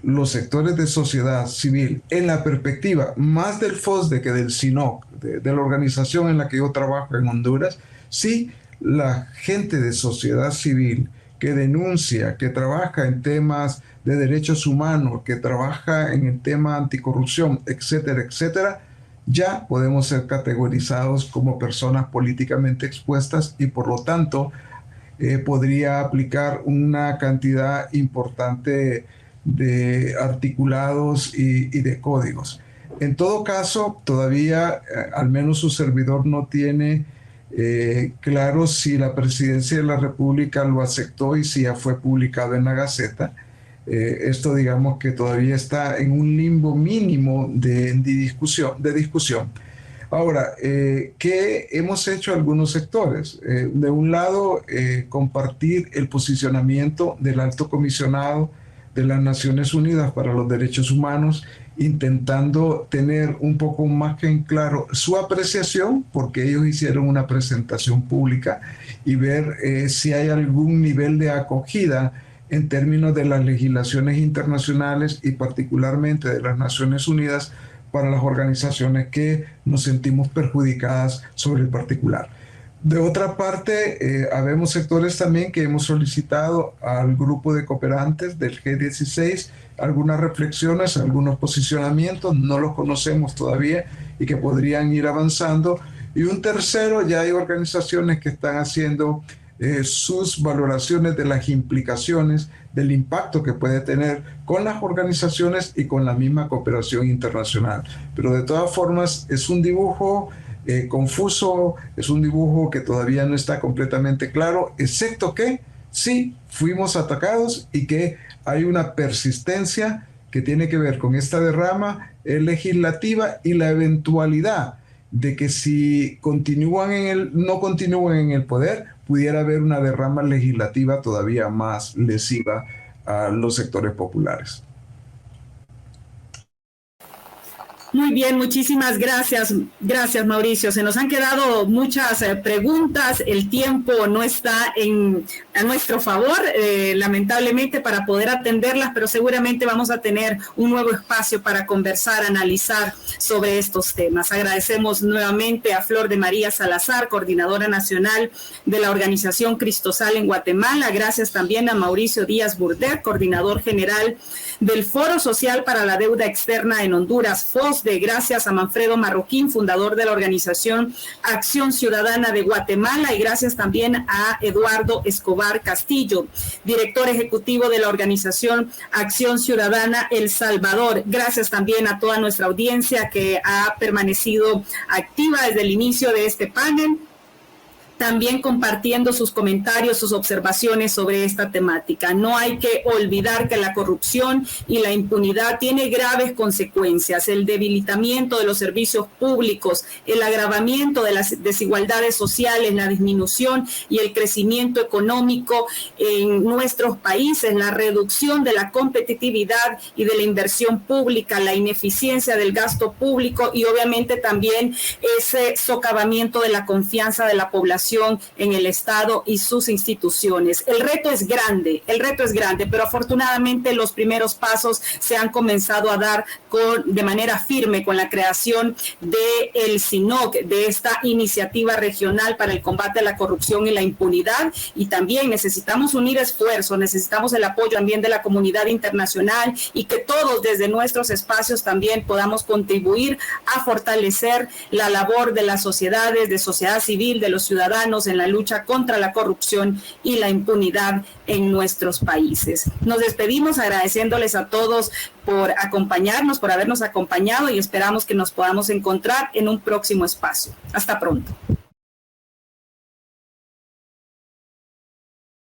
los sectores de sociedad civil, en la perspectiva más del FOSDE que del SINOC, de la organización en la que yo trabajo en Honduras, sí, la gente de sociedad civil que denuncia, que trabaja en temas de derechos humanos, que trabaja en el tema anticorrupción, etcétera, etcétera, ya podemos ser categorizados como personas políticamente expuestas y por lo tanto podría aplicar una cantidad importante de articulados y de códigos. En todo caso, todavía al menos su servidor no tiene claro si la Presidencia de la República lo aceptó y si ya fue publicado en la Gaceta. Esto digamos que todavía está en un limbo mínimo de discusión. Ahora, ¿qué hemos hecho algunos sectores? De un lado, compartir el posicionamiento del Alto Comisionado de las Naciones Unidas para los Derechos Humanos, intentando tener un poco más que en claro su apreciación, porque ellos hicieron una presentación pública, y ver si hay algún nivel de acogida en términos de las legislaciones internacionales y particularmente de las Naciones Unidas para las organizaciones que nos sentimos perjudicadas sobre el particular. De otra parte, habemos sectores también que hemos solicitado al grupo de cooperantes del G16 algunas reflexiones, algunos posicionamientos, no los conocemos todavía y que podrían ir avanzando. Y un tercero, ya hay organizaciones que están haciendo sus valoraciones de las implicaciones del impacto que puede tener con las organizaciones y con la misma cooperación internacional. Pero de todas formas es un dibujo confuso, es un dibujo que todavía no está completamente claro, excepto que sí fuimos atacados y que hay una persistencia que tiene que ver con esta derrama legislativa y la eventualidad de que si no continúan en el poder, pudiera haber una derrama legislativa todavía más lesiva a los sectores populares. Muy bien, muchísimas gracias. Gracias, Mauricio. Se nos han quedado muchas preguntas. El tiempo no está a nuestro favor, lamentablemente, para poder atenderlas, pero seguramente vamos a tener un nuevo espacio para conversar, analizar sobre estos temas. Agradecemos nuevamente a Flor de María Salazar, coordinadora nacional de la organización Cristosal en Guatemala. Gracias también a Mauricio Díaz Burdet, coordinador general del Foro Social para la Deuda Externa en Honduras, FOSDE. Gracias a Manfredo Marroquín, fundador de la organización Acción Ciudadana de Guatemala, y gracias también a Eduardo Escobar Castillo, director ejecutivo de la organización Acción Ciudadana El Salvador. Gracias también a toda nuestra audiencia que ha permanecido activa desde el inicio de este panel, también compartiendo sus comentarios, sus observaciones sobre esta temática. No hay que olvidar que la corrupción y la impunidad tiene graves consecuencias. El debilitamiento de los servicios públicos, el agravamiento de las desigualdades sociales, la disminución y el crecimiento económico en nuestros países, la reducción de la competitividad y de la inversión pública, la ineficiencia del gasto público y obviamente también ese socavamiento de la confianza de la población en el Estado y sus instituciones. El reto es grande, pero afortunadamente los primeros pasos se han comenzado a dar de manera firme con la creación del SINOC, de esta iniciativa regional para el combate a la corrupción y la impunidad, y también necesitamos unir esfuerzos, necesitamos el apoyo también de la comunidad internacional y que todos desde nuestros espacios también podamos contribuir a fortalecer la labor de las sociedades, de sociedad civil, de los ciudadanos en la lucha contra la corrupción y la impunidad en nuestros países. Nos despedimos agradeciéndoles a todos por acompañarnos, por habernos acompañado y esperamos que nos podamos encontrar en un próximo espacio. Hasta pronto.